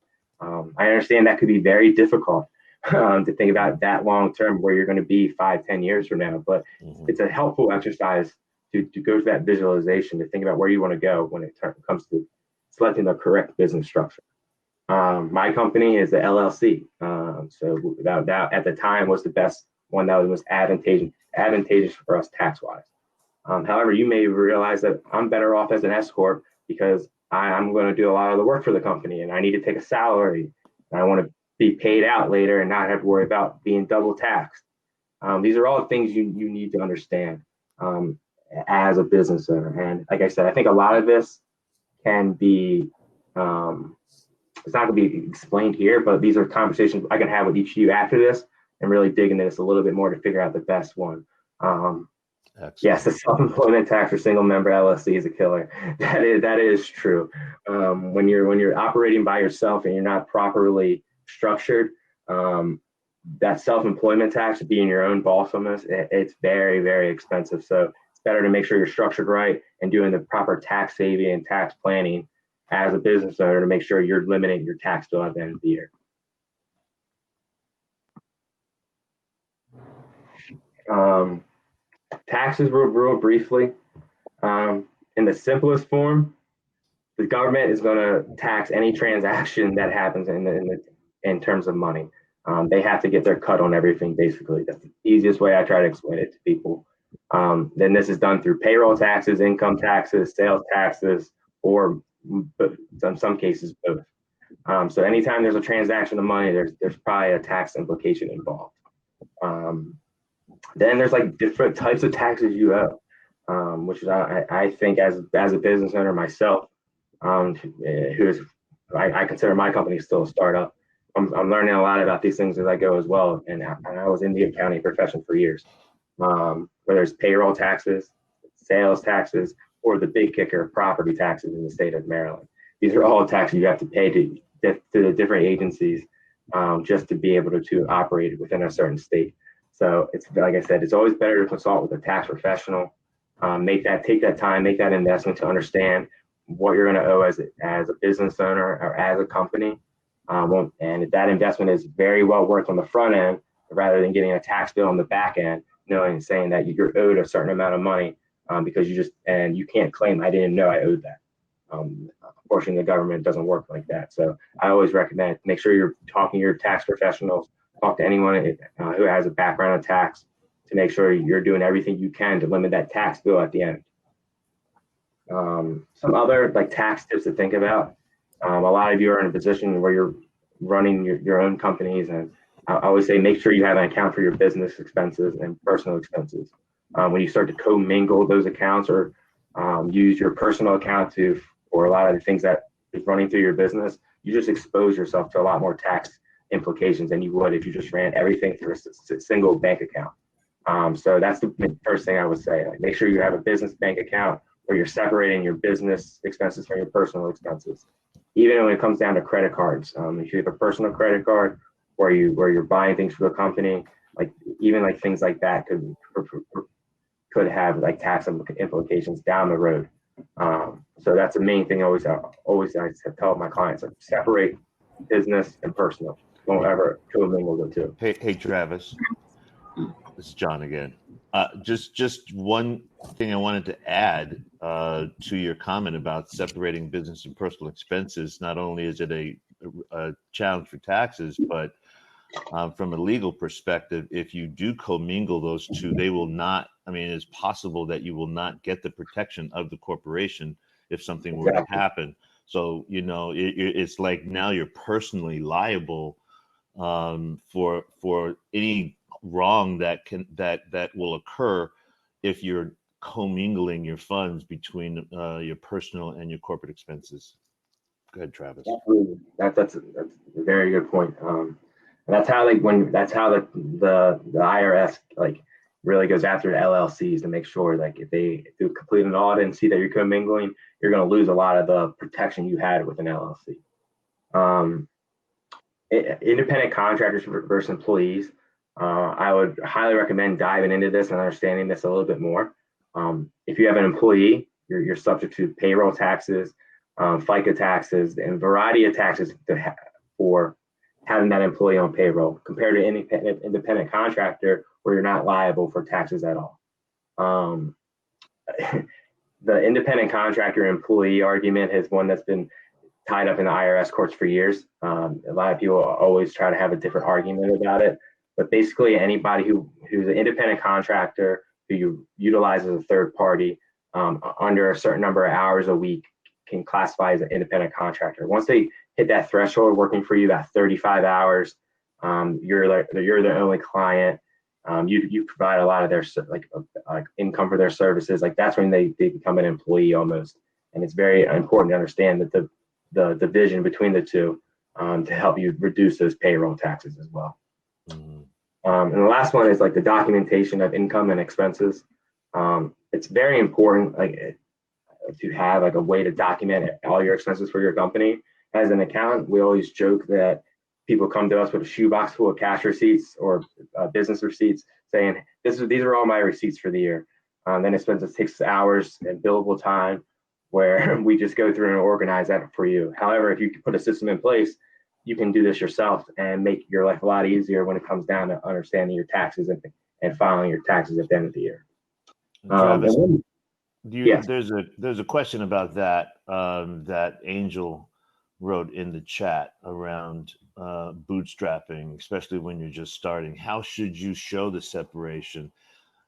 I understand that could be very difficult to think about that long term where you're going to be 5, 10 years from now, but it's a helpful exercise to go to that visualization, to think about where you want to go when it comes to selecting the correct business structure. My company is the LLC. So that at the time was the best one that was advantageous for us tax-wise. However, you may realize that I'm better off as an S corp because I'm going to do a lot of the work for the company, and I need to take a salary. And I want to be paid out later and not have to worry about being double taxed. These are all things you need to understand as a business owner. And like I said, I think a lot of this can be, it's not going to be explained here, but these are conversations I can have with each of you after this and really dig into this a little bit more to figure out the best one. Yes, the self-employment tax for single member LLC is a killer. That is true. When you're operating by yourself and you're not properly structured, that self-employment tax, being your own boss on this, it's very, very expensive. So it's better to make sure you're structured right and doing the proper tax saving and tax planning as a business owner to make sure you're limiting your tax bill at the end of the year. Taxes, real briefly. In the simplest form, the government is going to tax any transaction that happens in terms of money. They have to get their cut on everything, basically. That's the easiest way I try to explain it to people. Then this is done through payroll taxes, income taxes, sales taxes, or in some cases both. So anytime there's a transaction of money, there's probably a tax implication involved. Then there's like different types of taxes you owe, which is I think as a business owner myself, who is I consider my company still a startup. I'm learning a lot about these things as I go as well, and I was in the accounting profession for years. Whether it's payroll taxes, sales taxes, or the big kicker, property taxes in the state of Maryland. These are all taxes you have to pay to the different agencies just to be able to operate within a certain state. So it's like I said, it's always better to consult with a tax professional. Take that time, make that investment to understand what you're going to owe as a business owner or as a company. And if that investment is very well worth on the front end, rather than getting a tax bill on the back end, saying that you're owed a certain amount of money because you can't claim I didn't know I owed that. Unfortunately, the government doesn't work like that. So I always recommend make sure you're talking to your tax professionals, talk to anyone who has a background in tax to make sure you're doing everything you can to limit that tax bill at the end. Some other tax tips to think about. A lot of you are in a position where you're running your own companies, and I always say make sure you have an account for your business expenses and personal expenses. When you start to commingle those accounts or use your personal account for a lot of the things that is running through your business, you just expose yourself to a lot more tax implications than you would if you just ran everything through a single bank account. So that's the first thing I would say. Make sure you have a business bank account where you're separating your business expenses from your personal expenses. Even when it comes down to credit cards, if you have a personal credit card where you're buying things for the company, even things like that could have tax implications down the road. So that's the main thing. I tell my clients, separate business and personal. Don't ever commingle the two. Hey, Travis. This is John again. Just one thing I wanted to add to your comment about separating business and personal expenses. Not only is it a challenge for taxes, but from a legal perspective, if you do commingle those two, they will not. It's possible that you will not get the protection of the corporation if something were to happen. So it's like now you're personally liable for any wrong that will occur if you're commingling your funds between your personal and your corporate expenses. Go ahead, Travis. Absolutely. That's a very good point. And that's how the IRS really goes after the LLCs to make sure if they do complete an audit and see that you're commingling, you're going to lose a lot of the protection you had with an LLC. Independent contractors versus employees. I would highly recommend diving into this and understanding this a little bit more. If you have an employee, you're subject to payroll taxes, FICA taxes, and a variety of taxes for having that employee on payroll compared to any independent contractor where you're not liable for taxes at all. The independent contractor employee argument is one that's been tied up in the IRS courts for years. A lot of people always try to have a different argument about it, but basically anybody who's an independent contractor who you utilize as a third party under a certain number of hours a week can classify as an independent contractor. Once they hit that threshold working for you, that 35 hours, you're the only client. You provide a lot of their like income for their services. Like that's when they become an employee almost. And it's very important to understand that the division between the two to help you reduce those payroll taxes as well. And the last one is like the documentation of income and expenses. It's very important to have like a way to document all your expenses for your company. As an accountant, we always joke that people come to us with a shoebox full of cash receipts or business receipts saying, these are all my receipts for the year. Then it spends 6 hours and billable time where we just go through and organize that for you. However, if you put a system in place, you can do this yourself and make your life a lot easier when it comes down to understanding your taxes and filing your taxes at the end of the year. Travis, yes. there's a question about that that Angel wrote in the chat around bootstrapping, especially when you're just starting. How should you show the separation?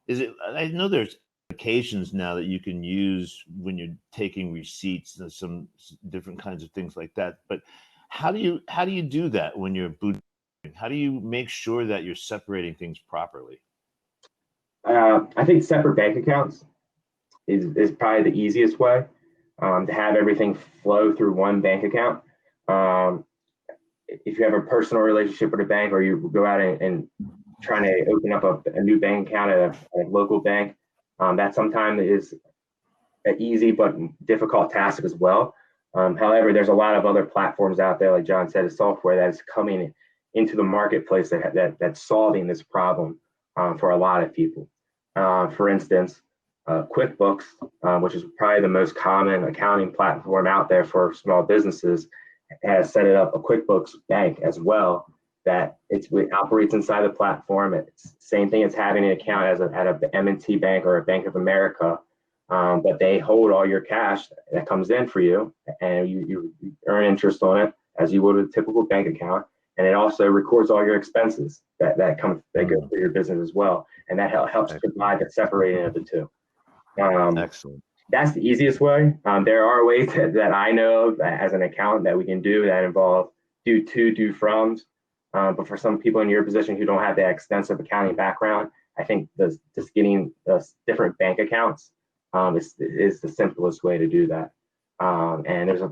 I know there's applications now that you can use when you're taking receipts and some different kinds of things like that. But how do you do that when you're bootstrapping? How do you make sure that you're separating things properly? I think separate bank accounts is probably the easiest way to have everything flow through one bank account. If you have a personal relationship with a bank or you go out and trying to open up a new bank account at a local bank, that sometimes is an easy but difficult task as well. However, there's a lot of other platforms out there, like John said, software that is coming into the marketplace that's solving this problem for a lot of people. For instance, QuickBooks, which is probably the most common accounting platform out there for small businesses, has set it up a QuickBooks bank as well that it operates inside the platform. It's same thing as having an account at a M&T Bank or a Bank of America, but they hold all your cash that comes in for you, and you earn interest on it as you would with a typical bank account. And it also records all your expenses that go through your business as well, and that helps provide the separating of the two. Excellent. That's the easiest way. There are ways that I know of as an accountant that we can do that involve do froms. But for some people in your position who don't have that extensive accounting background, I think just getting the different bank accounts is the simplest way to do that. And there's a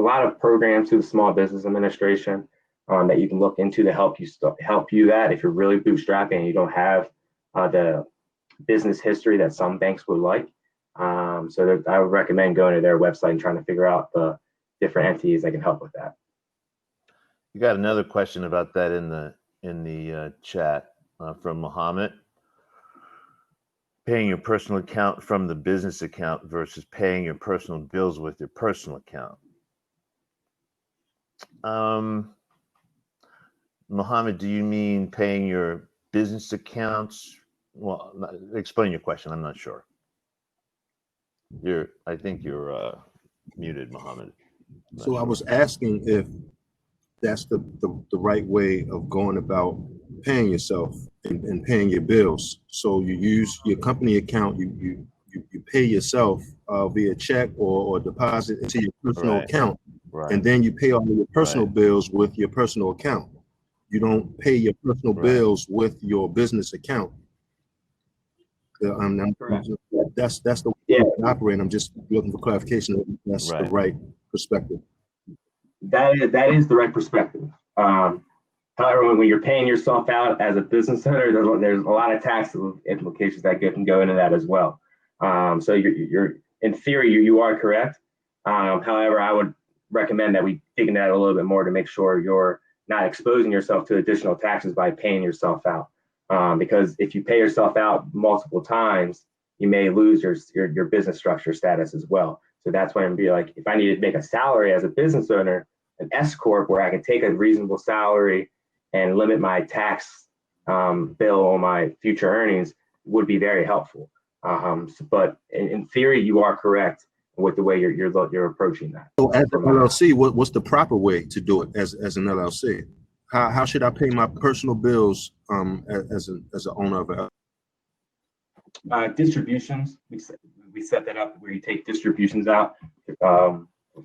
lot of programs through the Small Business Administration that you can look into to help you that if you're really bootstrapping and you don't have the business history that some banks would like. So I would recommend going to their website and trying to figure out the different entities that can help with that. You got another question about that in the chat from Mohammed. Paying your personal account from the business account versus paying your personal bills with your personal account. Mohammed, do you mean paying your business accounts? Well, explain your question. I'm not sure. I think you're muted, Mohammed. So sure. I was asking if that's the right way of going about paying yourself and paying your bills. So you use your company account, you pay yourself via check or deposit into your personal account, and then you pay all your personal bills with your personal account. You don't pay your personal bills with your business account. That's the way to operate. I'm just looking for clarification. That's the right perspective. That is the right perspective. However, when you're paying yourself out as a business owner, there's a lot of tax implications that can go into that as well. So you're in theory, you are correct. However, I would recommend that we dig into that a little bit more to make sure you're not exposing yourself to additional taxes by paying yourself out. Because if you pay yourself out multiple times, you may lose your business structure status as well. So that's when I'd be like, if I need to make a salary as a business owner, an S corp where I can take a reasonable salary and limit my tax bill on my future earnings would be very helpful. But in theory, you are correct with the way you're approaching that. So as an LLC, what's the proper way to do it as an LLC? How should I pay my personal bills as an owner of a distributions? We set that up where you take distributions out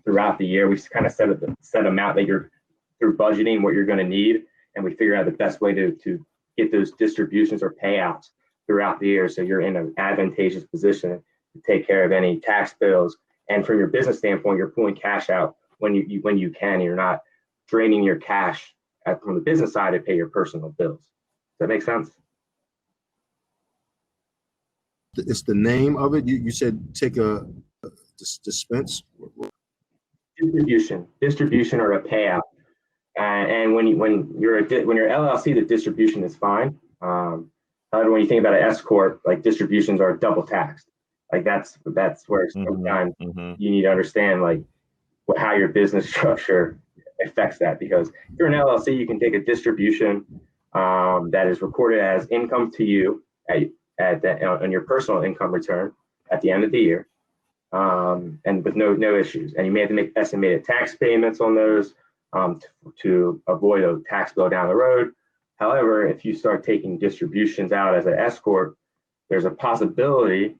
throughout the year. We kind of set amount that you're through budgeting what you're going to need, and we figure out the best way to get those distributions or payouts throughout the year, so you're in an advantageous position to take care of any tax bills. And from your business standpoint, you're pulling cash out when you can. You're not draining your cash from the business side to pay your personal bills. Does that make sense? It's the name of it. You said take a dispense. Distribution or a payout. And when you're LLC, the distribution is fine. However, when you think about an S corp, like distributions are double taxed. Like that's where sometimes you need to understand like how your business structure affects that. Because if you're an LLC, you can take a distribution that is recorded as income to you on your personal income return at the end of the year, and with no issues. And you may have to make estimated tax payments on those to avoid a tax bill down the road. However, if you start taking distributions out as an S corp, there's a possibility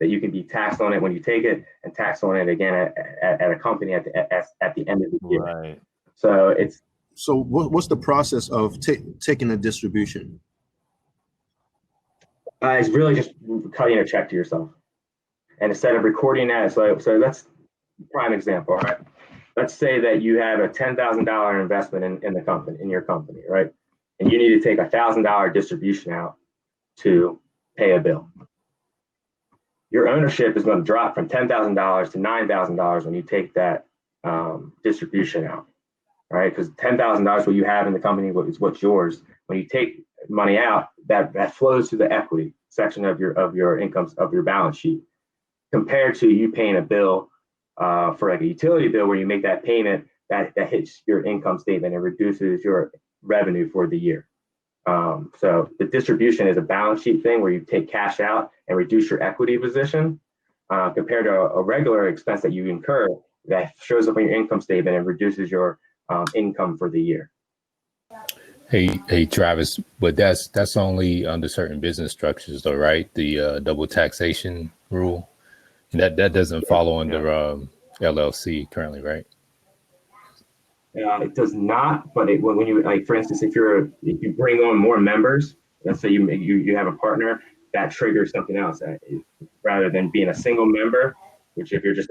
that you can be taxed on it when you take it and taxed on it again at a company at the end of the year. Right. So what's the process of taking a distribution? It's really just cutting a check to yourself, and instead of recording that, so that's prime example, right? Let's say that you have a $10,000 investment in the company, in your company, right? And you need to take $1,000 distribution out to pay a bill. Your ownership is going to drop from $10,000 to $9,000 when you take that distribution out, right? Because $10,000 what you have in the company is what's yours. When you take money out, that flows to the equity section of your incomes of your balance sheet, compared to you paying a bill for like a utility bill where you make that payment that hits your income statement and reduces your revenue for the year. So the distribution is a balance sheet thing where you take cash out and reduce your equity position compared to a regular expense that you incur that shows up on your income statement and reduces your income for the year. Hey, Travis, but that's only under certain business structures, though, right? The double taxation rule, that doesn't follow under LLC currently, right? It does not, but when you, like, for instance, if you bring on more members, let's say you have a partner, that triggers something else. Rather than being a single member, which if you're just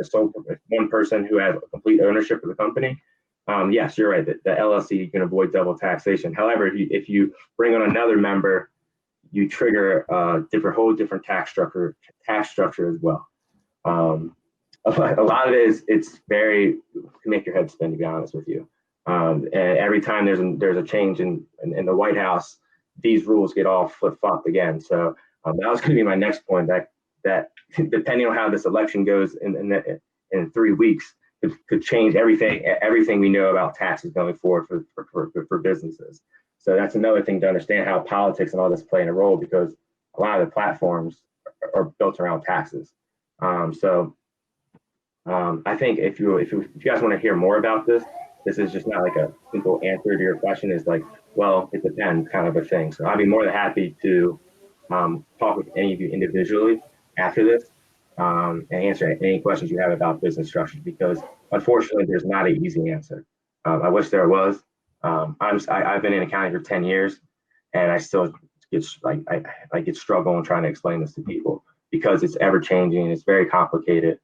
one person who has complete ownership of the company, yes, you're right. The LLC can avoid double taxation. However, if you bring on another member, you trigger a whole different tax structure as well. A lot of it is it's very to make your head spin, to be honest with you. And every time there's a change in the White House, these rules get all flip-flopped again. So that was going to be my next point. That depending on how this election goes in 3 weeks, could change everything we know about taxes going forward for businesses. So that's another thing to understand how politics and all this play in a role, because a lot of the platforms are built around taxes. I think if you guys want to hear more about this is just not like a simple answer to your question. Is like, well, it depends kind of a thing. So I'd be more than happy to talk with any of you individually after this and answer any questions you have about business structures, because unfortunately there's not an easy answer. I wish there was. I've been in accounting for 10 years, and I still get struggle in trying to explain this to people because it's ever changing. It's very complicated.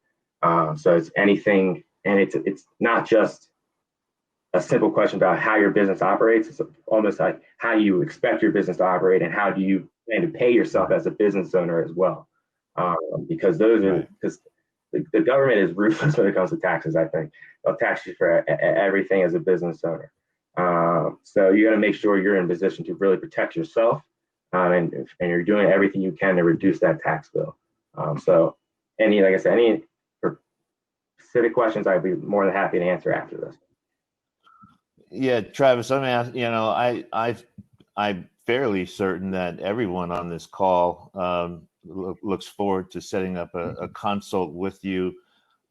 So it's anything, and it's not just a simple question about how your business operates. It's almost like how you expect your business to operate and how do you plan to pay yourself as a business owner as well. Because the government is ruthless when it comes to taxes. I think they'll tax you for everything as a business owner. So you got to make sure you're in a position to really protect yourself, and you're doing everything you can to reduce that tax bill. So any specific questions, I'd be more than happy to answer after this. Yeah, Travis, let me ask, I'm fairly certain that everyone on this call looks forward to setting up a consult with you,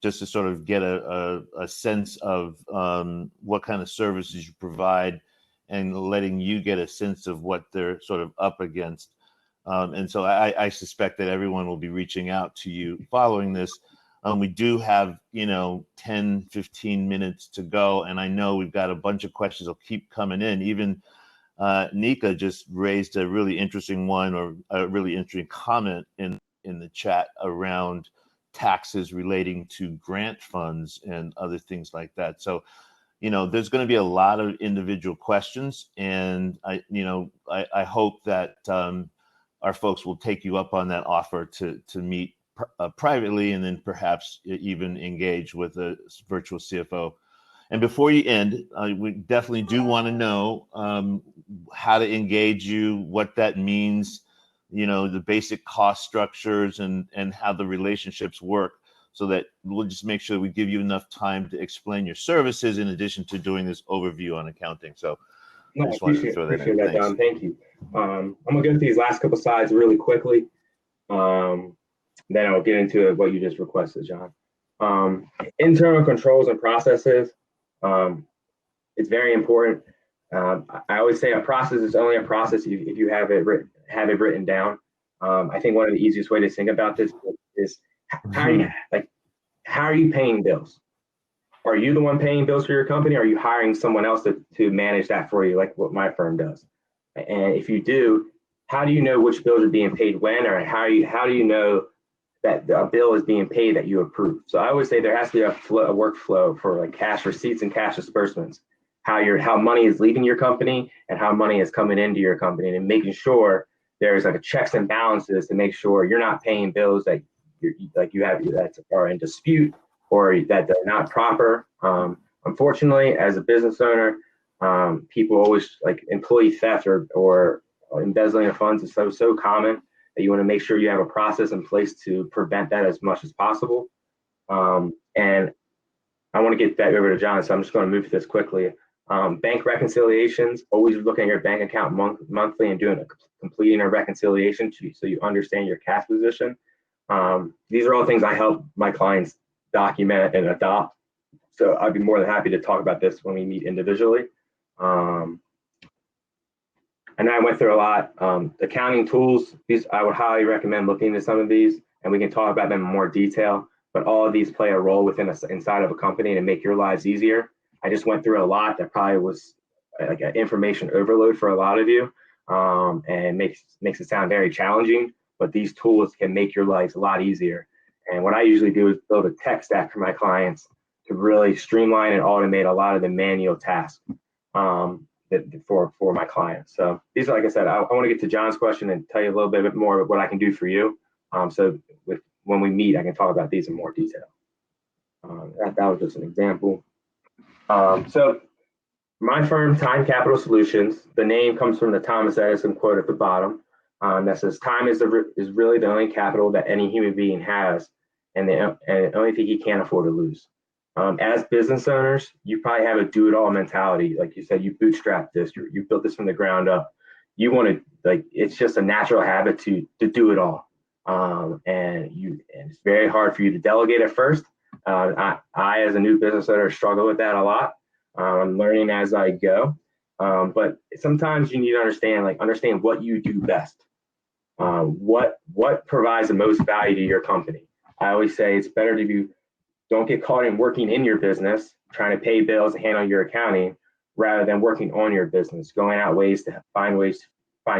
just to sort of get a sense of what kind of services you provide, and letting you get a sense of what they're sort of up against. And so I suspect that everyone will be reaching out to you following this. We do have, 10, 15 minutes to go. And I know we've got a bunch of questions that'll keep coming in. Even Nika just raised a really interesting one, or a really interesting comment in the chat around taxes relating to grant funds and other things like that. So, there's going to be a lot of individual questions, and I hope that our folks will take you up on that offer to meet privately, and then perhaps even engage with a virtual CFO. And before you end, we definitely do want to know how to engage you, what that means, the basic cost structures, and how the relationships work, so that we'll just make sure we give you enough time to explain your services in addition to doing this overview on accounting. So no, I just wanted to throw that in. That, Don. Thank you. I'm gonna go through these last couple slides really quickly. Then I'll get into what you just requested, John. Internal controls and processes. It's very important. I always say a process is only a process if you have it written down. I think one of the easiest way to think about this is how are you paying bills? Are you the one paying bills for your company? Or are you hiring someone else to manage that for you, like what my firm does? And if you do, how do you know which bills are being paid when, or how do you know that a bill is being paid that you approve? So I always say there has to be a workflow for like cash receipts and cash disbursements, how money is leaving your company and how money is coming into your company, and making sure there's like a checks and balances to make sure you're not paying bills that you have that are in dispute or that they're not proper. Unfortunately, as a business owner, people always like employee theft or embezzling of funds is so common that you want to make sure you have a process in place to prevent that as much as possible. And I want to get that over to John, so I'm just going to move through this quickly. Bank reconciliations, always looking at your bank account monthly and completing a reconciliation so you understand your cash position. These are all things I help my clients document and adopt. So I'd be more than happy to talk about this when we meet individually. And I went through a lot. Accounting tools, these I would highly recommend looking into some of these, and we can talk about them in more detail. But all of these play a role inside of a company to make your lives easier. I just went through a lot that probably was like an information overload for a lot of you, and makes it sound very challenging. But these tools can make your lives a lot easier. And what I usually do is build a tech stack for my clients to really streamline and automate a lot of the manual tasks for my clients. So these are, like I said, I want to get to John's question and tell you a little bit more of what I can do for you. So when we meet, I can talk about these in more detail. That was just an example. So my firm, Time Capital Solutions, the name comes from the Thomas Edison quote at the bottom that says, "Time is really the only capital that any human being has, and the only thing he can't afford to lose." As business owners, you probably have a do-it-all mentality. Like you said, you bootstrap this, you built this from the ground up. You want to it's just a natural habit to do it all, and it's very hard for you to delegate at first. I, as a new business owner, struggle with that a lot. I'm learning as I go, but sometimes you need to understand what you do best. What provides the most value to your company? I always say it's better to don't get caught in working in your business, trying to pay bills and handle your accounting, rather than working on your business, going out ways to find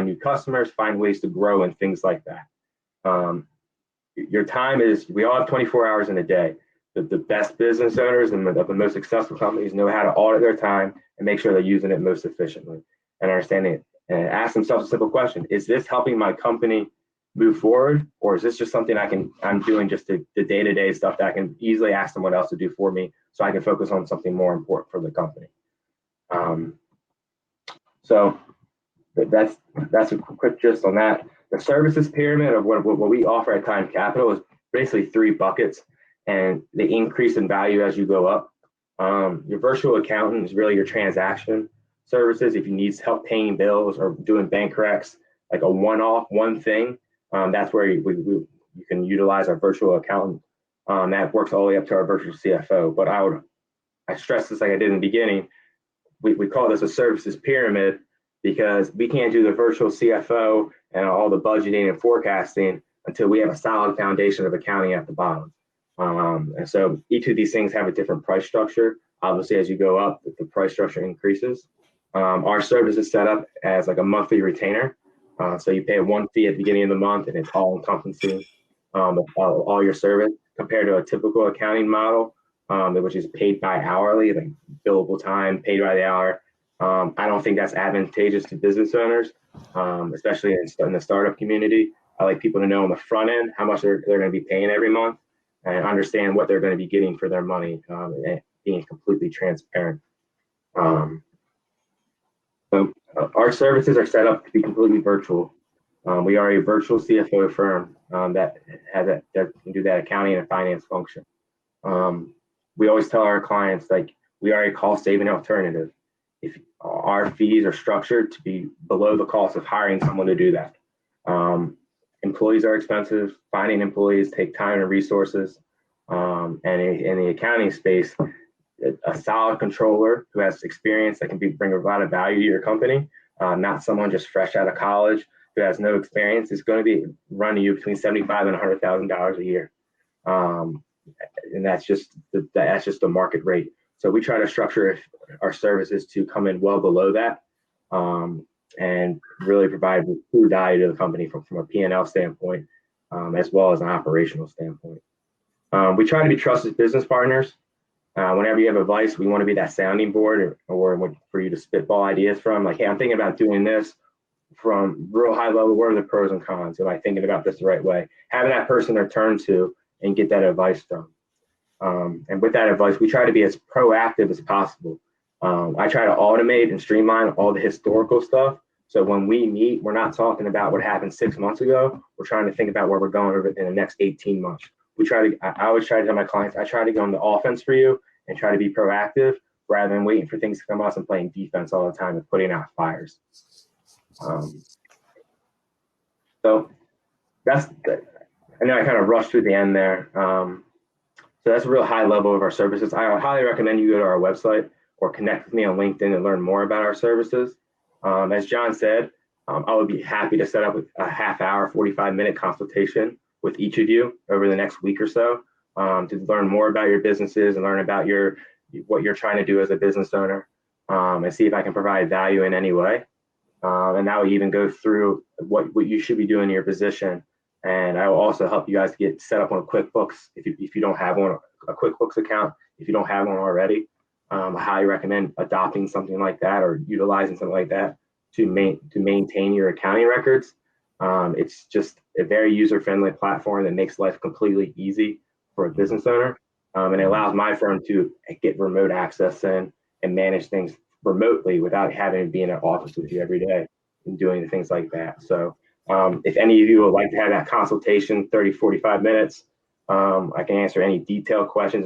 new customers, find ways to grow and things like that. Your time we all have 24 hours in a day. The best business owners and the most successful companies know how to audit their time and make sure they're using it most efficiently and understanding it. And ask themselves a simple question: is this helping my company move forward, or is this just something I'm doing just the day-to-day stuff that I can easily ask someone else to do for me, so I can focus on something more important for the company? So that's a quick gist on that. The services pyramid of what we offer at Time Capital is basically 3 buckets, and they increase in value as you go up. Your virtual accountant is really your transaction services. If you need help paying bills or doing bank recs, like a one-off, one thing, that's where you can utilize our virtual accountant. That works all the way up to our virtual CFO. But I stress this like I did in the beginning, we call this a services pyramid because we can't do the virtual CFO and all the budgeting and forecasting until we have a solid foundation of accounting at the bottom. And so each of these things have a different price structure. Obviously, as you go up, the price structure increases. Our service is set up as like a monthly retainer. So you pay one fee at the beginning of the month and it's all encompassing all your service compared to a typical accounting model, which is paid by hourly, like billable time, paid by the hour. I don't think that's advantageous to business owners, especially in the startup community. I like people to know on the front end how much they're going to be paying every month and understand what they're going to be getting for their money, and being completely transparent. So our services are set up to be completely virtual. We are a virtual CFO firm that can do that accounting and finance function. We always tell our clients, like, we are a cost saving alternative. If our fees are structured to be below the cost of hiring someone to do that. Employees are expensive. Finding employees take time and resources. And in the accounting space, a solid controller who has experience that can bring a lot of value to your company, not someone just fresh out of college who has no experience, is going to be running you between $75,000 and $100,000 a year. And that's just the market rate. So we try to structure our services to come in well below that, and really provide true value to the company from a P&L standpoint, as well as an operational standpoint. We try to be trusted business partners. Whenever you have advice, we want to be that sounding board or for you to spitball ideas from. Like, hey, I'm thinking about doing this from real high level. What are the pros and cons? Am I thinking about this the right way? Having that person to turn to and get that advice from. And with that advice, we try to be as proactive as possible. I try to automate and streamline all the historical stuff. So when we meet, we're not talking about what happened 6 months ago. We're trying to think about where we're going in the next 18 months. I always try to tell my clients, I try to go on the offense for you and try to be proactive rather than waiting for things to come up and playing defense all the time and putting out fires. So that's, I know I kind of rushed through the end there. So that's a real high level of our services. I highly recommend you go to our website or connect with me on LinkedIn and learn more about our services. As John said, I would be happy to set up a half-hour, 45-minute consultation with each of you over the next week or so, to learn more about your businesses and learn about what you're trying to do as a business owner, and see if I can provide value in any way. And that will even go through what you should be doing in your position. And I will also help you guys get set up on QuickBooks if you don't have one, a QuickBooks account. If you don't have one already, I highly recommend adopting something like that or utilizing something like that to maintain your accounting records. It's just a very user-friendly platform that makes life completely easy for a business owner. And it allows my firm to get remote access and manage things remotely without having to be in an office with you every day and doing things like that. So if any of you would like to have that consultation, 30, 45 minutes, I can answer any detailed questions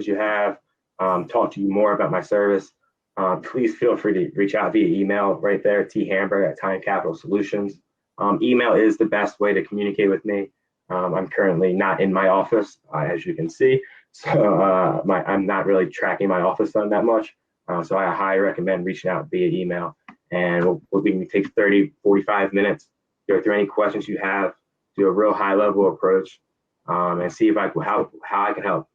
you have, talk to you more about my service. Please feel free to reach out via email right there, thamberg@Time Capital Solutions. Email is the best way to communicate with me. I'm currently not in my office, as you can see, so I'm not really tracking my office on that much. So I highly recommend reaching out via email, and we can take 30, 45 minutes, go through any questions you have, do a real high level approach, and see if how I can help.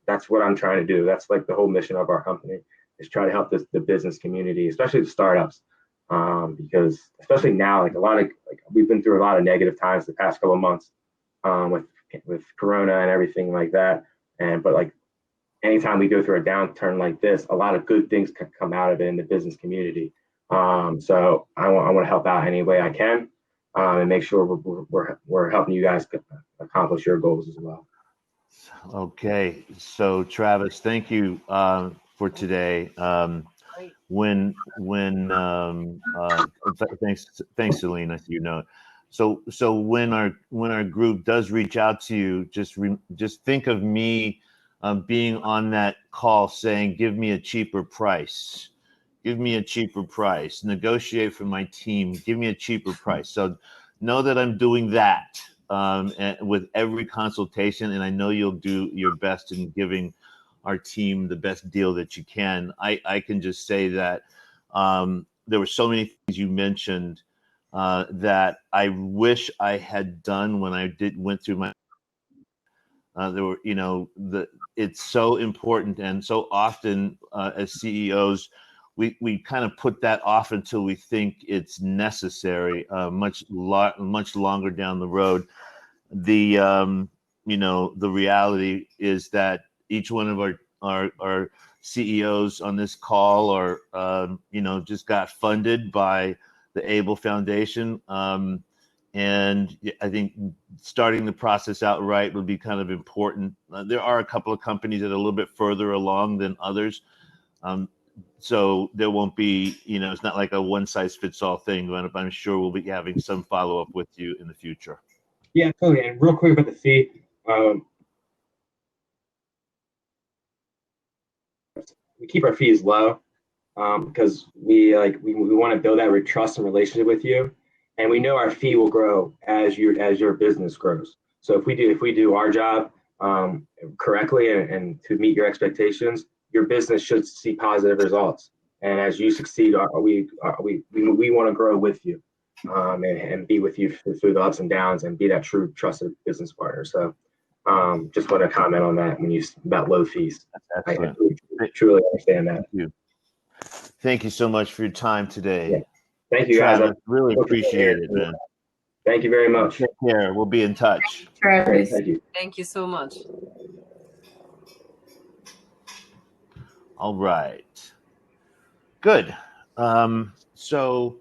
That's what I'm trying to do. That's like the whole mission of our company, is try to help the business community, especially the startups, because especially now, we've been through a lot of negative times the past couple of months, with Corona and everything like that. But anytime we go through a downturn like this, a lot of good things can come out of it in the business community. So I want to help out any way I can, and make sure we're helping you guys accomplish your goals as well. Okay, so Travis, thank you for today. Thanks, Selena. So when our group does reach out to you, just think of me being on that call saying, give me a cheaper price. Give me a cheaper price. Negotiate for my team. Give me a cheaper price. So know that I'm doing that and with every consultation, and I know you'll do your best in giving our team the best deal that you can. I can just say that there were so many things you mentioned that I wish I had done when I went through my. There were, it's so important, and so often as CEOs, we kind of put that off until we think it's necessary. Much longer down the road, the the reality is that each one of our CEOs on this call are just got funded by the Able Foundation. And I think starting the process out right would be kind of important. There are a couple of companies that are a little bit further along than others. So there won't be, it's not like a one size fits all thing, but I'm sure we'll be having some follow up with you in the future. Yeah, totally. And real quick about the fee, we keep our fees low because we want to build that trust and relationship with you, and we know our fee will grow as your business grows. So if we do our job correctly and to meet your expectations, your business should see positive results. And as you succeed, we want to grow with you and be with you through the ups and downs and be that true trusted business partner. So just want to comment on that about low fees. I truly understand that. Thank you so much for your time today. Yeah. Thank you, Travis, guys. Really appreciate it, man. Thank you very much. Take care. We'll be in touch. Travis. Thank you. Thank you so much. All right. Good. So